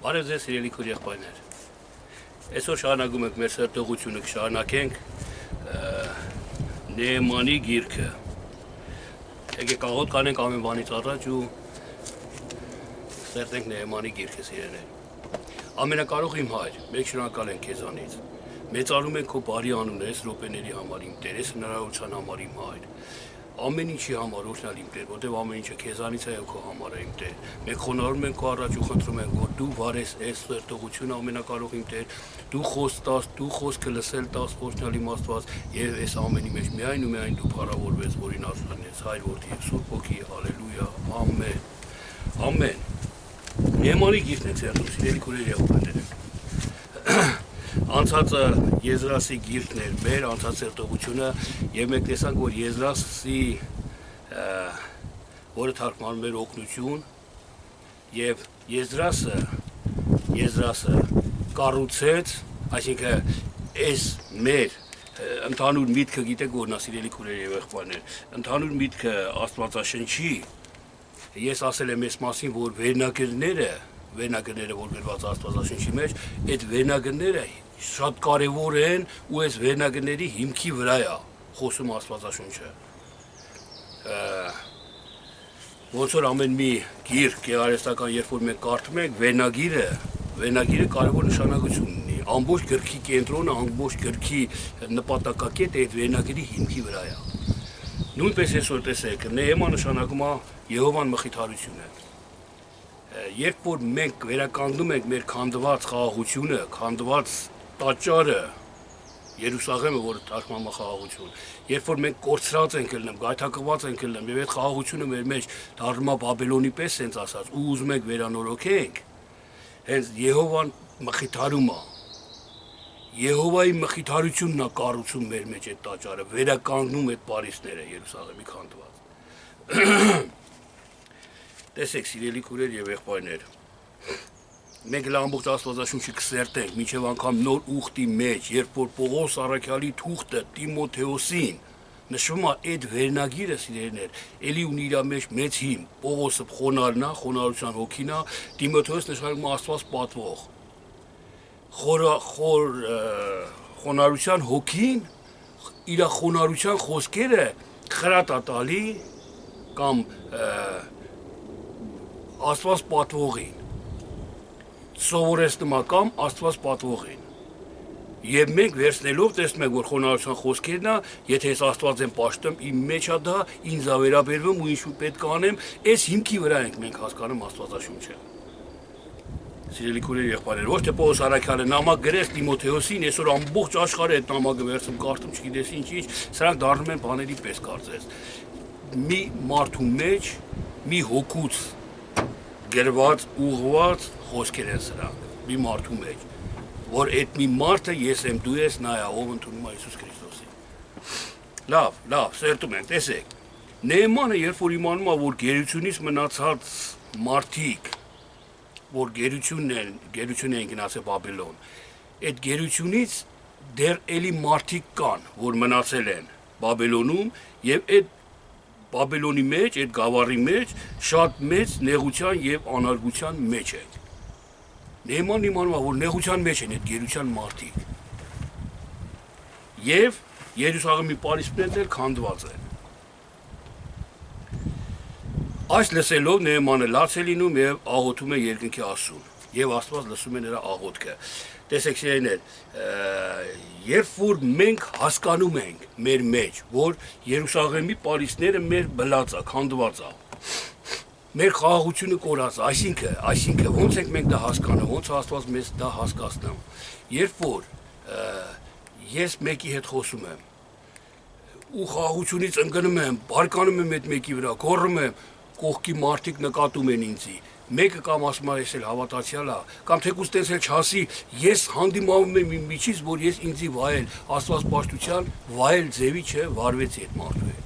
Բարև ձեզ սիրելի քույր եղբայրներ։ Այսօր շարունակում ենք մեր սրտողությունը կշարունակենք Նեեմանի գիրքը։ Եկեք աղոթ կանենք ամեն բանից առաջ ու սերտենք Նեեմանի գիրքը սիրելիներ։ Ամենակարող իմ հայր, մեկ շնորհակալ ենք քեզանից։ Մեծարում ենք քո բարի անունը այս րոպեների համար իմ Տեր, այս հնարավորության համար իմ հայր։ Ամեն ինչի համար օրհնալ իմ Տեր, որտեղ ամեն ինչը քեզանից է եւ քո համար է իմ Տեր։ Մենք խոնարհում ենք քո առաջ ու խնդրում ենք, որ դու վարես այս սրտողությունը ամենակարող իմ Տեր, դու խոստաս, դու խոսքը լսել տաս, օրհնալ իմ Աստված եւ այս ամենի մեջ միայն ու միայն դու փառավորվես, որին արժանես, Հայր որդի եւ Սուրբ Հոգի, հալելույա, ամեն։ Ամեն։ Նեեմանի գիրքն է ցերտում, սիրելի քույրեր եղբայրներ։ Անցածը Եզրասի գիրքն էր մեր անցած սերտողությունը եւ մենք տեսանք, որ Եզրասի որը թարգմանում էր օգնություն եւ Եզրասը կառուցեց, այսինքն այս մեր ընդհանուր միտքը գիտեք որն է սիրելի քույրեր եւ եղբայրներ, ընդհանուր միտքը Աստվածաշնչի ես ասել եմ այս մասին, որ վերնագրները որ գրված Աստվածաշնչի մեջ, այդ վերնագրները շատ կարևոր են ու այս վերնագրների հիմքի վրա է խոսում Աստվածաշունչը։ Ոնց որ ամեն մի գիրք գեղարվեստական, երբ որ մենք կարդում ենք, վերնագիրը կարևոր նշանակություն ունի։ Ամբողջ գրքի կենտրոնը, ամբողջ գրքի նպատակակետը այդ վերնագրի հիմքի վրա է։ Նույնպես այսօր տեսեք, Նեեմա նշանակում է Եհովան մխիթարությունը։ Երբ որ մենք վերականգնում ենք մեր քանդված խաղաղությունը, քանդված տաճարը, Երուսաղեմը, որը թարգմանվում է խաղաղություն, երբ որ մենք կորցրած ենք ելնում, գայթակղված ենք ելնում, եւ այդ խաղաղությունը մեր մեջ դառնում է Բաբելոնի պես, sense ասած, ու ուզում ենք վերանորոգենք, հենց Եհովան մխիթարում է։ Եհովայի մխիթարությունն է կառուցում մեր մեջ այդ տաճարը, վերականգնում այդ պարիսները Երուսաղեմի քանդված։ Տեսեք, սիրելի քույրեր եւ եղբայրներ, մենք ամբողջ Աստվածաշունչը կսերտենք, մինչև անգամ նոր ուխտի մեջ, երբ որ Պողոս առաքյալի թուղթը Տիմոթեոսին նշվում է այդ վերնագիրը, սիրելիներ, էլի ունի իր մեջ մեծ հիմք, Պողոսը խոնարհն է, խոնարհության հոգին է, Տիմոթեոս նշանակում է Աստված պատվող։ Խոնարհության հոգին, իր խոնարհության խոսքերը խրատ է տալի կամ Աստված պատվողին, սովորեցնում է կամ Աստված պատվողին։ Եվ մենք վերցնելով տեսնում ենք, որ խոնարհության խոսքերն է, եթե ես Աստված եմ պաշտում, իմ մեջ է դա, ինձ է վերաբերվում ու ինչ պետք է անեմ, այս հիմքի վրա ենք մենք հասկանում Աստվածաշունչը։ Սիրելի քույրեր եղբայրներ, ոչ թե Պողոս առաքյալը նամակ գրեց Տիմոթեոսին, այսօր ամբողջ աշխարհը այդ նամակը վերցնում կարդում, չգիտես ինչ, սրանք դառնում են բաների պես կարծես։ Մի մարդու մեջ, մի հոգուց գրված, ուղղված խոսքեր են սրանք, մի մարդու մեջ, որ այդ մի մարդը ես եմ, դու ես, նա է, ով ընդունում է Հիսուս Քրիստոսին։ Լավ, սերտում ենք, տեսեք։ Նեեմանը, երբ որ իմանում է, որ գերությունից մնացած մարդիկ, որ գերություն են գնացել Բաբելոն, այդ գերությունից դեռ էլի մարդիկ կան, որ մնացել են Բաբելոնում եւ այդ Բաբելոնի մեջ, այդ գավառի մեջ շատ մեծ նեղության եւ անարգության մեջ են։ Նեեմանն իմանում է, որ նեղության մեջ են այդ գերության մարդիկ։ Եվ Երուսաղեմի պարիսպներն էլ քանդված են։ Այս լսելով Նեեմանը լաց է լինում եւ աղոթում է երկնքի Աստծուն, եւ Աստված լսում է նրա աղոթքը։ Տեսեք, սիրելիներ, երբ որ մենք հասկանում ենք մեր մեջ, որ Երուսաղեմի պարիսները մեր բլած է, քանդված է, մեր խաղաղությունը կորած է, այսինքն ոնց ենք մենք դա հասկանում, ոնց Աստված մեզ դա հասկացնում։ Երբ որ ես մեկի հետ խոսում եմ ու խաղաղությունից ընկնում եմ, բարկանում եմ այդ մեկի վրա, գոռում եմ, կողքի մարդիկ նկատում են ինձի, մեկը կամ ասում է ես էլ հավատացյալ է, կամ թեկուզ տես էլ չասի, ես հանդիմանում եմ իմ միջից, որ ես ինձի վայել, Աստված պաշտության վայել ձևի չէ, վարվեցի այդ մարդու հետ։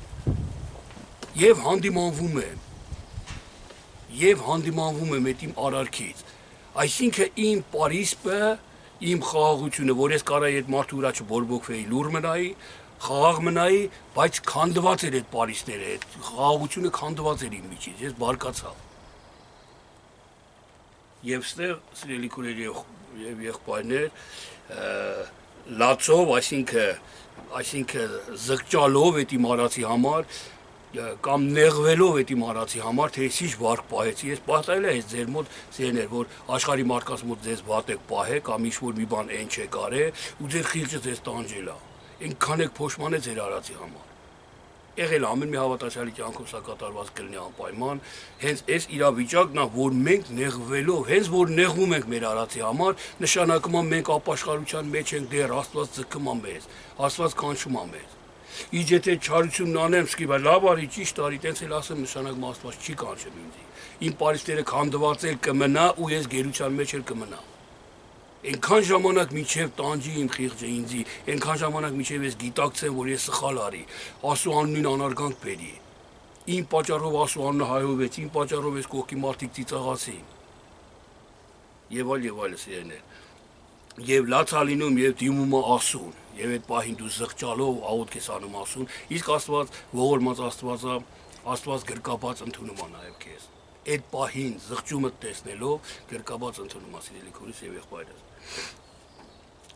Եվ հանդիմանվում եմ այդ իմ արարքից, այսինքն իմ պարիսպը, իմ խաղաղությունը, որ ես կարայի այդ մարդու վրա չբորբոքվեի, լուր մնայի, խաղաղ մնայի, բայց քանդված էր այդ պարիսները, այդ խաղաղությունը քանդված էր իմ միջից, ես բարկացա։ Եվ ստեղ սիրելի քուրեր եւ եղբայրներ լացով, այսինքն զղջալով էդի մարացի համար կամ նեղվելով էդի մարացի համար թե ինչ վարկ պահեցի ես պատահել է այս ձեր մոտ սերներ որ աշխարհի մարդկանց մոտ ձեզ վատեք պահե կամ ինչ որ մի բան այն չեք արել ու ձեր խիղճը ձեզ տանջել է այնքան եք փոշմանե ձեր արածի համար եղել ամեն մի հավատացյալի կյանքում սա կատարված կլինի անպայման հենց այս իրավիճակն է որ մենք նեղվելով հենց որ նեղվում ենք մեր արածի համար նշանակում է մենք ապաշխարության մեջ ենք դեռ Աստված ձգում է մեզ Աստված կանչում է մեզ Իջ եթե չարությունն անեմ սկիվ լավ արի ճիշտ արի տենց էլ ասեմ նշանակում Աստված չի կանչում ինձ իմ պարիսպները քանդված էլ կմնա ու ես գերության մեջ էլ կմնա Այնքան ժամանակ միջև տանջի իմ խիղճը ինձի, այնքան ժամանակ միջև ես գիտակցեմ, որ ես սխալ արի, Աստծո անունին անարգանք բերի։ Իմ պատճառով Աստծո անունը հայհոյվեց, իմ պատճառով ես կողքի մարդիկ ծիծաղացին։ Եվ այլ սիրելիներ։ Եվ լացալինում եւ դիմումը ասուն, եւ այդ պահին դու զղջալով աղոթք ես անում ասուն, իսկ Աստված ողորմած Աստված գրկաբաց ընդունում է նաեւ քեզ։ Այդ պահին զղջումը տեսնելով գրկաբաց ընդունում է սիրելի քուրիս եւ եղբայրս։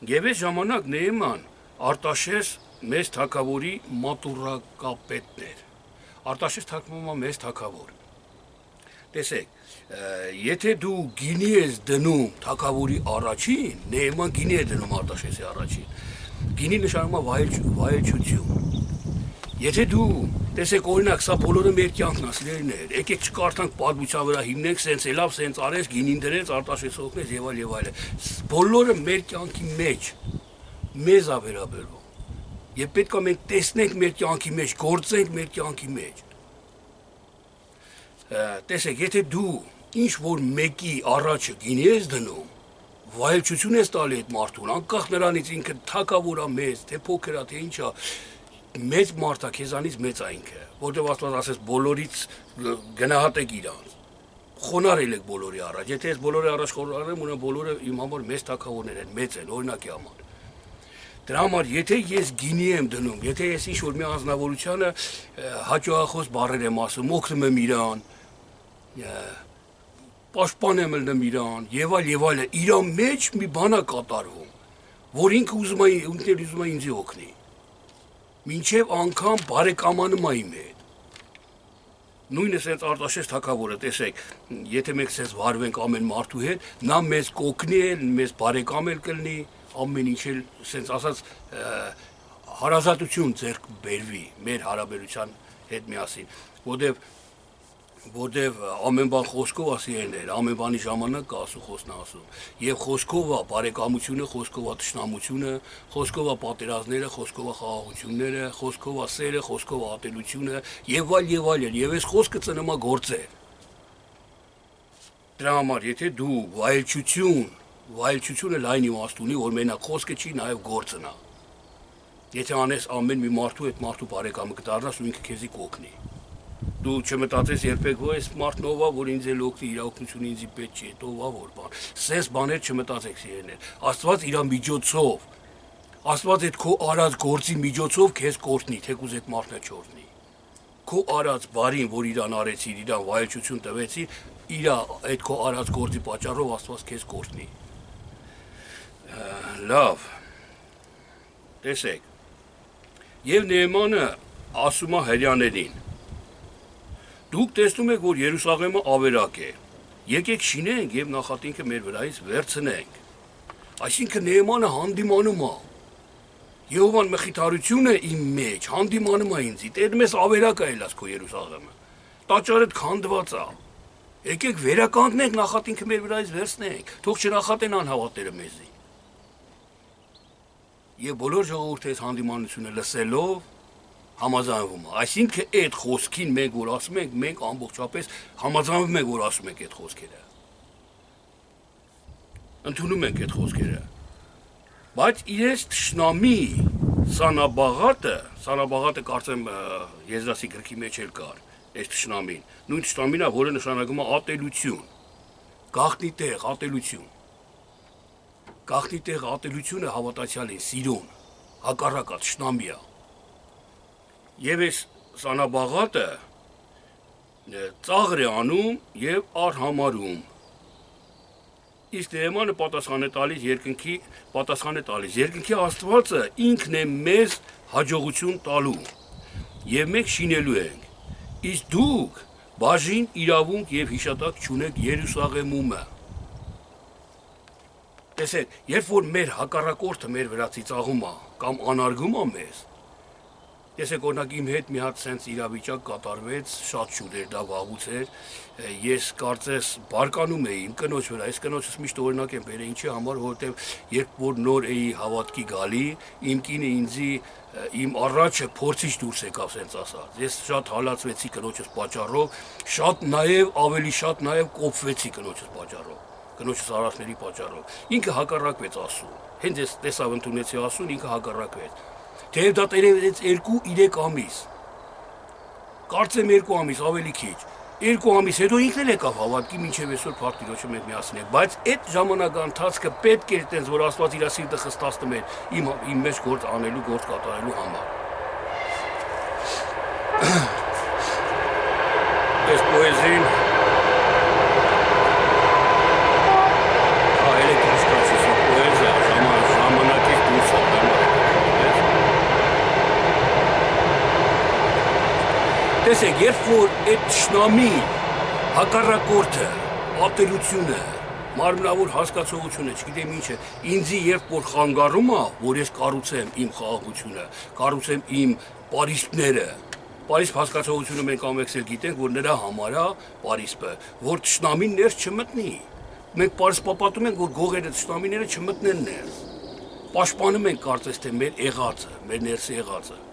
Եվ այս ժամանակ Նեեման Արտաշես մեծ թագավորի մատուրակապետն էր։ Արտաշես թարգմանվում է մեծ թագավոր։ Տեսեք, եթե դու գինի ես դնում թագավորի առաջին, Նեեման գինի է դնում Արտաշեսի առաջին։ Գինի նշանակում է վայելչություն։ Եթե դու տեսեք օրինակ սա բոլորը մեր կյանքն է սիրելիներ, եկեք չկարդանք պատմության վրա հիմնենք, սենց ելավ, սենց արեց, գինին դրեց, Արտաշես օգնեց եւ այլ։ Բոլորը մեր կյանքի մեջ մեզ է վերաբերվում։ Եվ պետք է մենք տեսնենք մեր կյանքի մեջ, գործենք մեր կյանքի մեջ։ Տեսեք, եթե դու ինչ որ մեկի առաջը գինի ես դնում, վայելչություն ես տալի այդ մարդուն, անկախ նրանից ինքը թագավոր է մեծ, թե փոքր է, թե ինչ է, մեծ մարդ է, քեզանից մեծ է ինքը, որտեղ Աստված ասես բոլորից գնահատեք իրանց։ Խոնարհել եք բոլորի առաջ։ Եթե ես բոլորի առաջ խոնարհեմ, ուրեմն բոլորը իմ համար մեծ թագավորներ են, մեծ են, օրինակի համար։ Դրա համար եթե ես գինի եմ դնում, եթե ես ինչ որ մի անznավորությանը հաճախախոս բառեր եմ ասում, օգնում եմ իրան, պաշտպանում եմ իրան, եւ այլ, իր մեջ մի բան է կատարվում, որ ինքը ուզում է ինձ օգնի։ Մինչև անգամ բարեկամանում է իմ հետ։ Նույնը սենց Արտաշես թագավորը, տեսեք, եթե մենք սենց վարվենք ամեն մարդու հետ, նա մեզ կօգնի էլ, մեզ բարեկամ էլ կլինի, ամեն ինչ էլ սենց ասած հարազատություն ձեռք բերվի մեր հարաբերության հետ միասին, որտեվ ամեն բան խոսքով ասիներ, ամեն բանի ժամանակ կա ասու խոսքն ասում, եւ խոսքով է բարեկամությունը, խոսքով է թշնամությունը, խոսքով է պատերազմները, խոսքով է խաղաղությունները, խոսքով է սերը, խոսքով է ատելությունը եւ այլ, եւ այս խոսքը ծնում է գործեր։ Դրա համար եթե դու վայելչությունը լայն իմաստ ունի, որ մենակ խոսքը չի, նաեւ գործն է։ Եթե անես ամեն մի մարդու այդ մարդու բարեկամը կդառնաս ու ինքը քեզի կօգնի։ Դու չմտածես երբեք որ այս մարդն ով է, որ ինձ էլ օգնի, իր օգնությունը ինձ պետք չի, ով է որ բան։ Սենց բաներ չմտածեք սիրելիներ։ Աստված իր միջոցով, Աստված այդ քո արած գործի միջոցով քեզ կօգնի, թեկուզ այդ մարդը չօգնի։ Քո արած բարին, որ իրան արեցիր, իրան վայելչություն տվեցիր, իր այդ քո արած գործի պատճառով Աստված քեզ կօգնի։ Լավ։ Տեսեք։ Եվ Նեեմանը ասում է հրյաներին. Դուք տեսնում եք, որ Երուսաղեմը ավերակ է։ Եկեք շինենք եւ նախատինքը մեր վրայից վերցնենք։ Այսինքն Նեեմանը հանդիմանում է։ Եհովան մխիթարությունը իմ մեջ հանդիմանում է ինձ։ Տեր մեզ ավերակ է ելած քո Երուսաղեմը։ Տաճարդ քանդված է։ Եկեք վերականգնենք նախատինքը մեր վրայից վերցնենք։ Թող չնախատեն անհավատները մեզի։ Եվ բոլոր ժողովուրդը այս հանդիմանությունը լսելով համաձայնվում է։ Այսինքն այդ խոսքին մենք որ ասում ենք, մենք ամբողջապես համաձայնվում ենք որ ասում ենք այդ խոսքերը։ Ընդունում ենք այդ խոսքերը։ Բայց իրենց թշնամի Սանաբաղատը կարծեմ Եզրասի գրքի մեջ էլ կար, այս թշնամին։ Նույն թշնամին է, որը նշանակում է ատելություն։ Գաղտնի տեղ ատելություն։ Գաղտնի տեղ ատելությունը հավատացյալին սիրուն, հակառակը թշնամի է։ Եվ այս Սանաբաղատը ծաղր է անում եւ արհամարում։ Իսկ Նեեմանը պատասխան է տալիս երկնքի Աստվածը ինքն է մեզ հաջողություն տալու եւ մենք շինելու ենք։ Իսկ դուք բաժին իրավունք եւ հիշատակ չունեք Երուսաղեմումը։ Տեսեք, երբ որ մեր հակառակորդը մեր վրա ծիծաղում է կամ անարգում է մեզ, տեսեք, օրինակ իմ հետ մի հատ sense իրավիճակ կատարվեց, շատ շուտ էր դա վաղուց էր, ես կարծես բարկանում էի իմ կնոջ վրա, այս կնոջս միշտ օրինակ եմ բերել, ինչի համար, որովհետև երբ որ նոր էի հավատքի գալի, իմ կինը ինձի իմ առաջը փորձիչ դուրս եկավ, sense ասած։ Ես շատ հալածվեցի կնոջս պատճառով, ավելի շատ նաև կոփվեցի կնոջս պատճառով, կնոջս արարքների պատճառով։ Ինքը հակառակվեց Աստծուն։ Հենց ես տեսավ ընդունեցի Աստծուն, ինքը հակառակվեց։ Թեև դա տերևեց 2-3 ամիս, կարծեմ 2 ամիս, ավելի քիչ, 2 ամիս հետո ինքն էլ եկավ հավատքի, մինչև այսօր փառք Տիրոջը մենք միասին ենք, բայց այդ ժամանակահատվածը պետք էր տենց, որ Աստված իր սիրտը խստացնում էր իմ մեջ գործ անելու, գործ կատարելու համար։ Այս պոեզին Տեսեք, երբ որ այդ թշնամին, հակառակորդը, ատելությունը, մարմնավոր հասկացողությունը, չգիտեմ ինչ է, ինձի երբ որ խանգարում է, որ ես կառուցեմ իմ խաղաղությունը, կառուցեմ իմ պարիսպները, պարիսպ հասկացողությունը մենք ամենքս էլ գիտենք, որ նրա համար է պարիսպը, որ թշնամին ներս չմտնի։ Մենք պարիսպապատում ենք, որ գողերը թշնամիները չմտնեն ներս։ Պաշտպանում ենք կարծես թե մեր եղածը, մեր ներսի եղածը։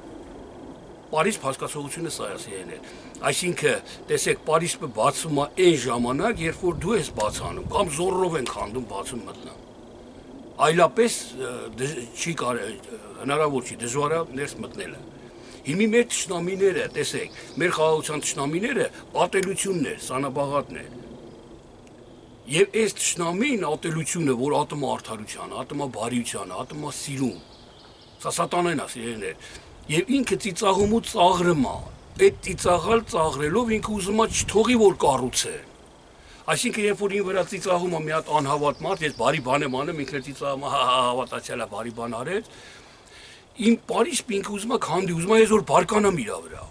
Պարիսպ հասկացողությունը սա է։ Այսինքն, տեսեք, պարիսպը բացվում է այն ժամանակ, երբ որ դու ես բացանում, կամ զորրով են քանդում բացում մտնում։ Այլապես հնարավոր չի, դժվար է ներս մտնելը։ Հիմի մեր թշնամիները, տեսեք, մեր խաղաղության թշնամիները ատելությունն է, սանաբաղատն է։ Եվ այս թշնամին ատելությունը, որ ատում է արդարության, ատում է բարիության, ատում է սիրուն, սա սատանան է, սիրելիներ։ Եվ ինքը ծիծաղում ու ծաղրում է, այդ ծիծաղալ ծաղրելով ինքը ուզում է չթողի, որ կառուցեն։ Այսինքն, երբ որ ինձ վրա ծիծաղում է մի հատ անհավատ մարդ, ես բարի բան եմ անում, ինքն էլ ծիծաղում է, հավատացյալ է, բարի բան արեց, իմ պարիսպ ինքը ուզում է քանդի, ուզում է ես որ բարկանամ իր վրա։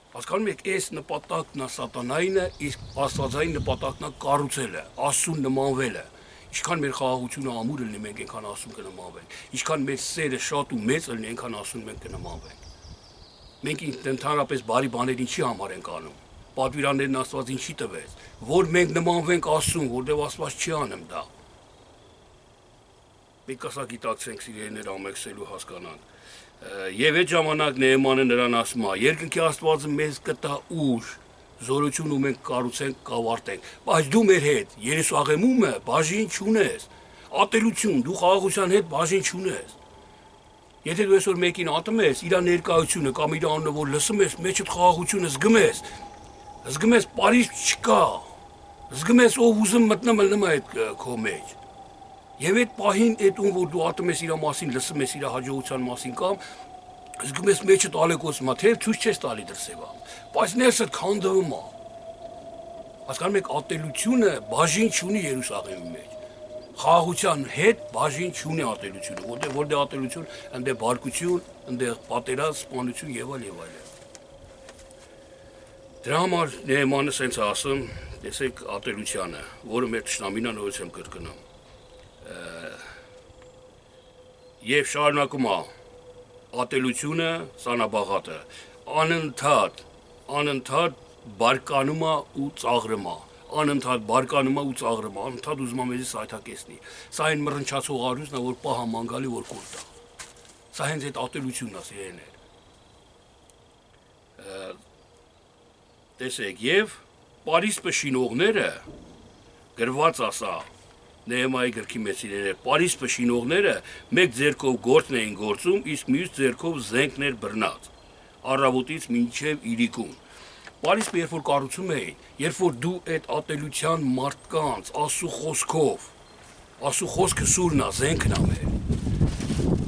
Հասկանում եք, այս նպատակն է սատանայինը, իսկ աստվածային նպատակն է կառուցելը, Աստծուն նմանվելը։ Ինչքան մեր խաղաղությունը ամուր լինի, մենք այնքան Աստծուն կնմանվենք։ Ինչքան մեր սերը շատ ու մեծ լինի, այնքան Աստծուն մենք կնմանվենք։ Մենք ընդհանրապես բարի բաներ ինչի համար ենք անում։ Պատվիրաններն Աստված ինչի տվեց, որ մենք նմանվենք Աստծուն, որտեղ Աստված չի անում դա։ Մենք ասա գիտակցենք սիրելիներ ամեքսելու հասկանանք։ Եվ այդ ժամանակ Նեեմանը նրան ասում է. երկնքի Աստվածը մեզ կտա ուժ, զորություն ու մենք կառուցենք, կավարտենք, բայց դու մեր հետ Երուսաղեմումը բաժին չունես, ատելություն, դու խաղաղության հետ բաժին չունես։ Եթե դու այսօր մեկին ատում ես, իր ներկայությունը կամ իր անունը որ լսում ես, մեջդ խաղաղությունը զգում ես պարիսպ չկա, զգում ես ով ուզում մտնում այդ քո մեջ։ Եվ այդ պահին այդ ում որ դու ատում ես իր մասին, լսում ես իր հաջողության մասին կամ զգում ես մեջդ ալեկոսում է, թեև ցույց չես տալի դրսևա, բայց ներսդ քանդվում է։ Հասկանում եք, ատելությունը բաժին չունի Երուսաղեմի մեջ։ Խաղաղության հետ բաժին չունի ատելությունը, որտեղ ատելություն, այնտեղ բարկություն, այնտեղ պատերազմ, սպանություն եւ այլ։ Դրա համար Նեեմանը սենց ասում, տեսեք ատելությանը, որը մեր թշնամին է, նորից եմ կրկնում։ Եվ շարունակում է ատելությունը, սանաբաղատը, անընդհատ բարկանում է ու ծաղրում է, անընդհատ բարկանում է ու ծաղրում է, անընդհատ ուզում է մեզի սայթակեցնի։ Սա այն մռնչացող արյունն է, որ պահ մանգալի որ կուր տա։ Սա հենց այդ ատելությունն է, սիրելիներ։ Տեսեք, եւ պարիսպը շինողները գրված ասա Նեեմայի գրքի մեջ սիրելիներ, պարիսպը շինողները մեկ ձեռքով գործն էին գործում, իսկ մյուս ձեռքով զենքն էր բռնած, առավոտից մինչև իրիկուն։ Պարիսպը երբ որ կառուցում էին, երբ որ դու այդ ատելության մարդկանց Աստծո խոսքով, Աստծո խոսքը սուրն է, զենքն է մեր։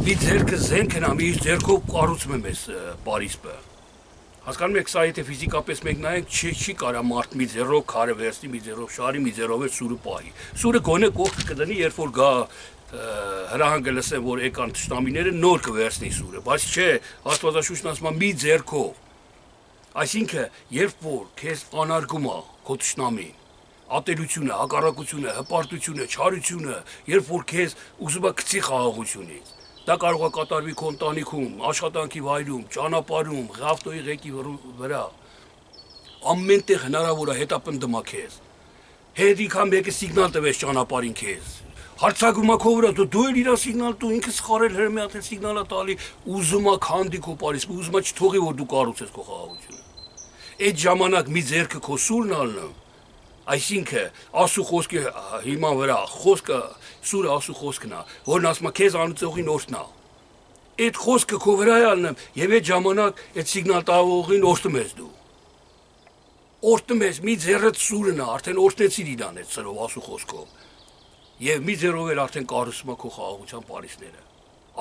Մի ձեռքը զենքն է, մի ձեռքով կառուցում եմ այս պարիսպը։ Հասկանում եք, սա եթե ֆիզիկապես մեկ նայենք, չի կարա մարդ մի ձեռով քարը վերցնի, մի ձեռով շարի, մի ձեռով էլ սուրը պահի։ Սուրը գոնե կողքը կդնի, երբ որ գա հրահանգը լսեմ, որ եկան թշնամիները, նոր կվերցնի սուրը, բայց չէ, Աստվածաշունչն ասում է մի ձեռքով։ Այսինքն, երբ որ քեզ անարգում է քո թշնամին, ատելությունը, հակառակությունը, հպարտությունը, չարությունը, երբ որ քեզ ուզում է գցի խաղաղությունից, դա կարող է կատարվի քո ընտանիքում, աշխատանքի վայրում, ճանապարհում, ավտոյի ղեկի վրա, ամեն տեղ հնարավոր է հետապնդում է քեզ։ Հետիկա մեկը սիգնալ տվեց ճանապարհին քեզ։ Հարցակում է քո վրա, դու էլ իրա սիգնալ տու, ինքը սխարել հրմի ատել սիգնալը տալի, ուզում է քանդի քո Փարիզ, ուզում է չթողի որ դու կառուցես քո խաղաղությունը։ Այդ ժամանակ մի ձեռքը քո սուրն ալնում, այսինքն Աստծո խոսքի հիման վրա խոսքը սուրը Աստծո խոսքն է, որն ասում է քեզ անուծողին օրհնա։ Այդ խոսքը քո վրա է ալնում եւ այդ ժամանակ այդ սիգնալ տալողին օրհնում ես դու։ Օրհնում ես մի ձեռդ սուրն է, արդեն օրհնեցիր իրան այդ սրով Աստծո խոսքով։ Եվ մի ձեռով էլ արդեն կառուցվում է քո խաղաղության Փարիզները։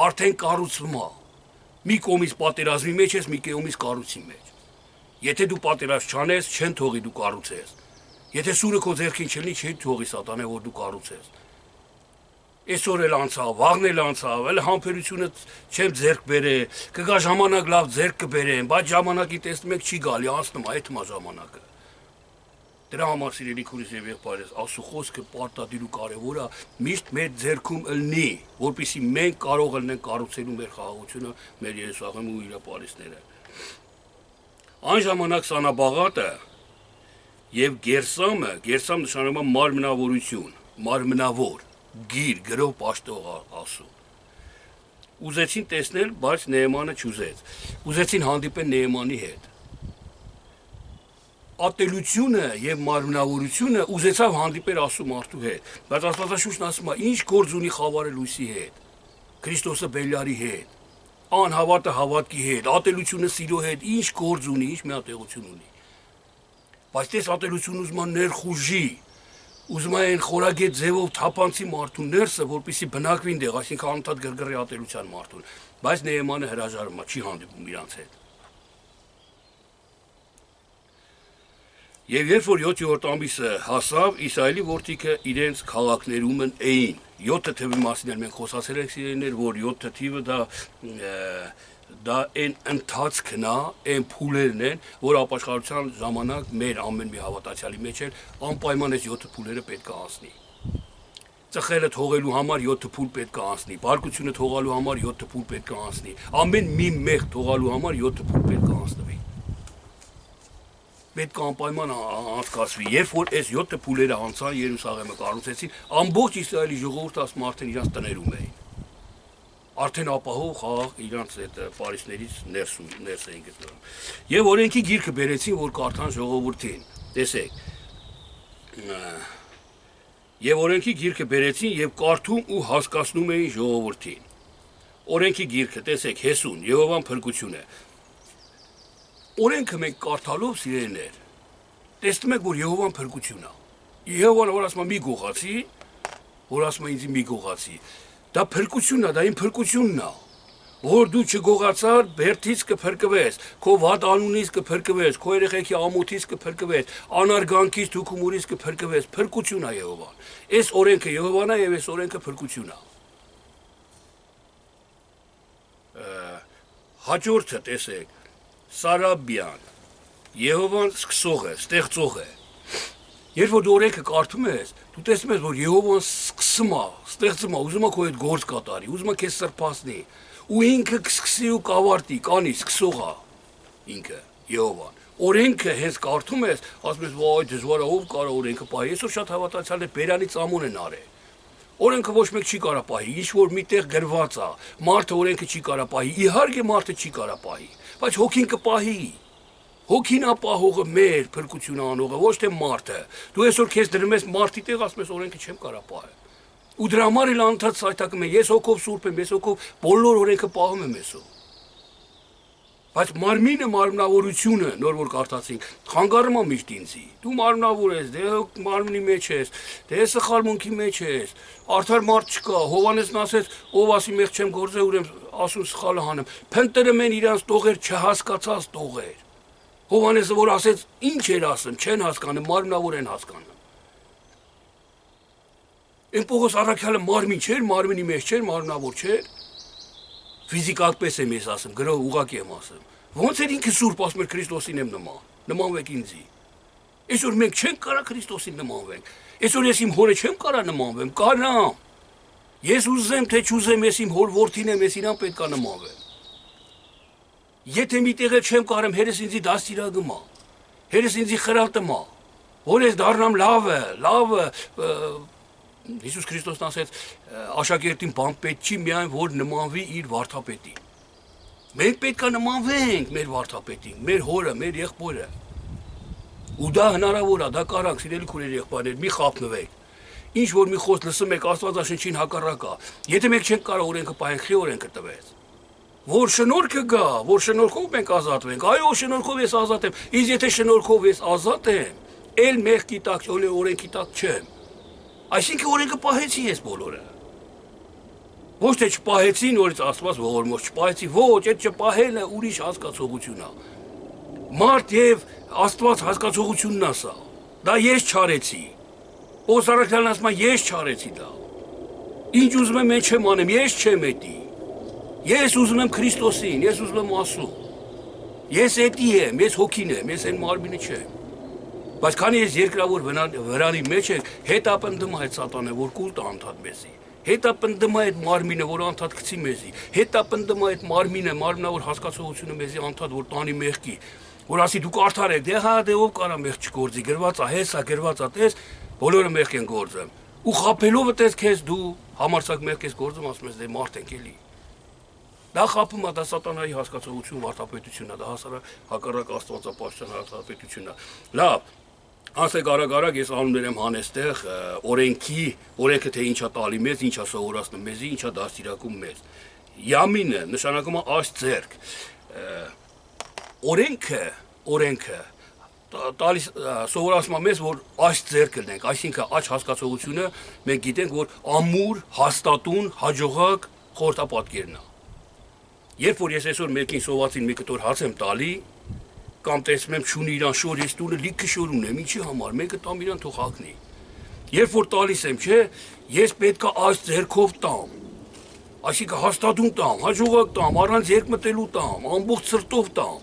Արդեն կառուցվում է։ Մի կողմից պատերազմի մեջ ես, մի կողմից կառուցի մեջ։ Եթե դու պատերազմ չանես, չեն թողի դու կառուցես։ Եթե սուրը քո ձեռքին չլինի, չի թողի սատանե որ դու կառուցես։ Այսօր էլ անցավ, վաղն էլ անցավ, էլ համբերությունը չեմ ձեռք բերե, կգա ժամանակ լավ ձեռք կբերեմ, բայց ժամանակի տեսնում եք չի գալի, անցնում է այդ ժամանակը։ Դրա համար սիրելի քույրեր եւ եղբայրեր, Աստծո խոսքը պարտադիր ու կարեւոր է միշտ մեր ձեռքում ըլնի, որպեսզի մենք կարող լինենք կառուցելու մեր խաղաղությունը, մեր Երուսաղեմը ու իր Փարիզները։ Այն ժամանակ Սանաբաղատը եւ Գերսամը, Գերսամ նշանակում է մարմնավորություն, մարմնավոր, գիր, գրով պաշտող ասում։ Ուզեցին տեսնել, բայց Նեեմանը չուզեց։ Ուզեցին հանդիպել Նեեմանի հետ։ Ատելությունը եւ մարմնավորությունը ուզեցավ հանդիպել Աստծո մարդու հետ, բայց Աստվածաշունչն ասում է, ինչ գործ ունի խավարը լույսի հետ, Քրիստոսը Բելյարի հետ, անհավատը հավատքի հետ, ատելությունը սիրո հետ, ինչ գործ ունի, ինչ միատեղություն ունի։ Բայց դες ատելությունը ուզում է ներխուժի, ուզում է այն խորագետ ձևով թափանցի մարդուն ներսը, որպեսզի բնակվի այնտեղ, այսինքն անընդհատ գրգռի ատելության մարդուն, բայց Նեեմանը հրաժարվում է, չի հանդիպում իրանց հետ։ Եվ երբ որ 7-րդ ամիսը հասավ, Իսրայելի որդիքը իրենց քաղաքներում էին։ 7 թվի մասին էլ մենք խոսացել ենք սիրելիներ, որ 7 թիվը դա այն ընթացքն է, այն փուլերն են, որ ապաշխարության ժամանակ մեր ամեն մի հավատացյալի մեջ էլ անպայման այս 7 փուլերը պետք է անցնի։ Ծխելը թողելու համար 7 փուլ պետք է անցնի, բարկությունը թողալու համար 7 փուլ պետք է անցնի, ամեն մի մեղ թողալու համար 7 փուլ պետք է անցնվի։ Պետք է անպայման անցկացվի, երբ որ այս 7 փուլերը անցան Երուսաղեմը կառուցեցին, ամբողջ Իսրայելի ժողովուրդը ասում արդեն իրանց տներում էին։ Արդեն ապահով խաղաղ իրանց այդ Փարիզներից ներս էին գտնվում։ Եվ օրենքի գիրքը բերեցին, որ կարդան ժողովրդին։ Տեսեք։ Եվ օրենքի գիրքը բերեցին եւ կարդում ու հասկացնում էին ժողովրդին։ Օրենքի գիրքը, տեսեք, հեսուն, Եհովան փրկություն է։ Օրենքը մենք կարդալով սիրելիներ, տեսնում եք, որ Եհովան փրկություն է։ Եհովան որ ասում է մի գողացի, որ ասում է ինձ մի գողացի, դա փրկությունն է, դա իմ փրկությունն է, որ դու չգողացար, բերդից կփրկվես, քո վատ անունից կփրկվես, քո երեխեքի ամոթից կփրկվես, անարգանքից թուքումուրից կփրկվես, փրկություն է Եհովան։ Այս օրենքը Եհովան է եւ այս օրենքը փրկություն է։ Հաջորդը տեսեք Սարաբյան, Եհովան սկսող է, ստեղծող է։ Երբ որ դու օրենքը կարդում ես, դու տեսնում ես, որ Եհովան սկսում է, ստեղծում է, ուզում է քո հետ գործ կատարի, ուզում է քեզ սրբացնի, ու ինքը կսկսի ու կավարտի, կանի, սկսող է ինքը Եհովան։ Օրենքը հենց կարդում ես, ասում ես, «Վայ, դժվար է, ով կարա օրենքը պահի»։ Այսօր շատ հավատացյալներ բերանից ամոն են արել։ Օրենքը ոչ մեկ չի կարա պահի, ինչ որ միտեղ գրված է, մարդը օրենքը չի կարա պահի, իհարկե մարդը չի կարա պահի, բայց հոգին կպահի։ Հոգին ապահողը մեր փրկությունը անողը, ոչ թե մարդը։ Դու այսօր քեզ դրում ես մարդի տեղ, ասում ես օրենքը չեմ կարա պահել։ Ու դրա համար էլ անդադ սայթակում եմ, ես հոգով սուրբ եմ, ես հոգով բոլոր օրենքը պահում եմ այսօր։ Բայց մարմինը, մարմնավորությունը, նոր որ կարդացինք, խանգարում է միշտ ինձի։ Դու մարմնավոր ես, դե մարմնի մեջ ես, դե սխալմունքի մեջ ես, արդար մարդ չկա, Հովհաննեսն ասեց, ով ասի մեղ չեմ գործել, ուրեմն ասում սխալը հանեմ։ Փնտրում են իրանց տողեր չհասկացած տողեր։ Հովանեսը որ ասեց, ինչ էր ասում, չեն հասկանում, մարմնավոր են հասկանում։ Այն Պողոս առաքյալը մարմին չէր, մարմինի մեջ չէր, մարմնավոր չէր։ Ֆիզիկալպես եմ ես ասում, գրող ուղղակի եմ ասում։ Ոնց էր ինքը Սուրբ ասում էր Քրիստոսին եմ նմանվեք ինձի։ Այսօր մենք չենք կարա Քրիստոսին նմանվենք։ Այսօր ես իմ հորը չեմ կարա նմանվեմ, կարամ։ Ես ուզեմ, թե չուզեմ, ես իմ հոր որդին եմ, ես իրան պետքա նմանվեմ։ Եթե մի տեղ չեմ կարեմ, հերս ինձի դաստիարակում է։ Հերս ինձի խրատում է։ Որ ես դառնամ լավը, Հիսուս Քրիստոսն ասեց, աշակերտին բան պետք չի միայն որ նմանվի իր վարդապետին։ Մենք պետքա նմանվենք մեր վարդապետին, մեր հորը, մեր եղբորը։ Ու դա հնարավոր է, դա կարանք, սիրելի քույրեր եղբայրներ, մի խափնվեք։ Ինչ որ մի խոսք լսում եք Աստվածաշնչին հակառակ է։ Եթե մենք չենք կարող օրենքը պահենք, խի օրենքը տվեց։ Որ շնորհքը գա, որ շնորհքով մենք ազատվենք։ Այո, շնորհքով ես ազատ եմ։ Իսկ եթե շնորհքով ես ազատ եմ, ել մեղքի տակ, օրենքի տակ չեմ։ Այսինքն օրենքը պահեցի ես բոլորը։ Ոչ թե չպահեցին, որից Աստված ողորմոց չպահեցի, ոչ, այդ չպահելը ուրիշ հասկացողություն է։ Մարդ եւ Աստված հասկացողությունն է սա։ Դա ես չարեցի։ Պողոս առաքյալն ասում է, ես չարեցի դա։ Ինչ ուզում եմ, չեմ անեմ, ես չեմ էդի։ Ես ուզում եմ Քրիստոսին, ես ուզում եմ Աստծուն։ Ես էդի եմ, ես հոգին եմ, ես այն մարմինը չեմ։ Բայց քանի ես երկրավոր վրանի մեջ եք, հետապնդում այդ սատանը, որ կուլ տա անդադ մեզի։ Հետապնդում այդ մարմինը, որ անդադ գցի մեզի։ Հետապնդում այդ մարմինը, մարմնավոր հասկացողությունը մեզի անդադ, որ տանի մեղքի, որ ասի դուք արդար եք, դե հա, դե ով կարա մեղք չգործի, գրված է, հեսա, գրված է, տես, բոլորը մեղք են գործում։ Ու խափելով տես քեզ դու համարցակ մեղք ես գործում, ասում ես դե մարդ ենք էլի։ Դա խափում է, դա սատանայի հասկացողություն, վարդապետությունն է, դա հակառակ Աստվածապաշտպան վարդապետությունն է։ Լավ, ասեք արագ ես անուններ եմ հանեստեղ, օրենքը թե ինչա տալի մեզ, ինչա սովորացնում մեզի, ինչա դաստիարակում մեզ։ Յամինը նշանակում է աջ ձեռք։ Օրենքը տալիս սովորացնում է մեզ, որ աջ ձեռք լինենք, այսինքն աջ հասկացողությունը մենք գիտենք, որ ամուր, հաստատուն, հաջողակ խորհրդապատկերն է։ Երբ որ ես այսօր մեկին սովածին մի կտոր հաց եմ տալի, կամ տեսնում եմ չունի իրան շոր, ես տունը լիքը շոր ունեմ, ինչի համար, մեկը տամ իրան թող հագնի։ Երբ որ տալիս եմ, չէ, ես պետքա այս ձեռքով տամ, այսինքն հաստատուն տամ, հաջողակ տամ, առանց երկմտելու տամ, ամբողջ սրտով տամ։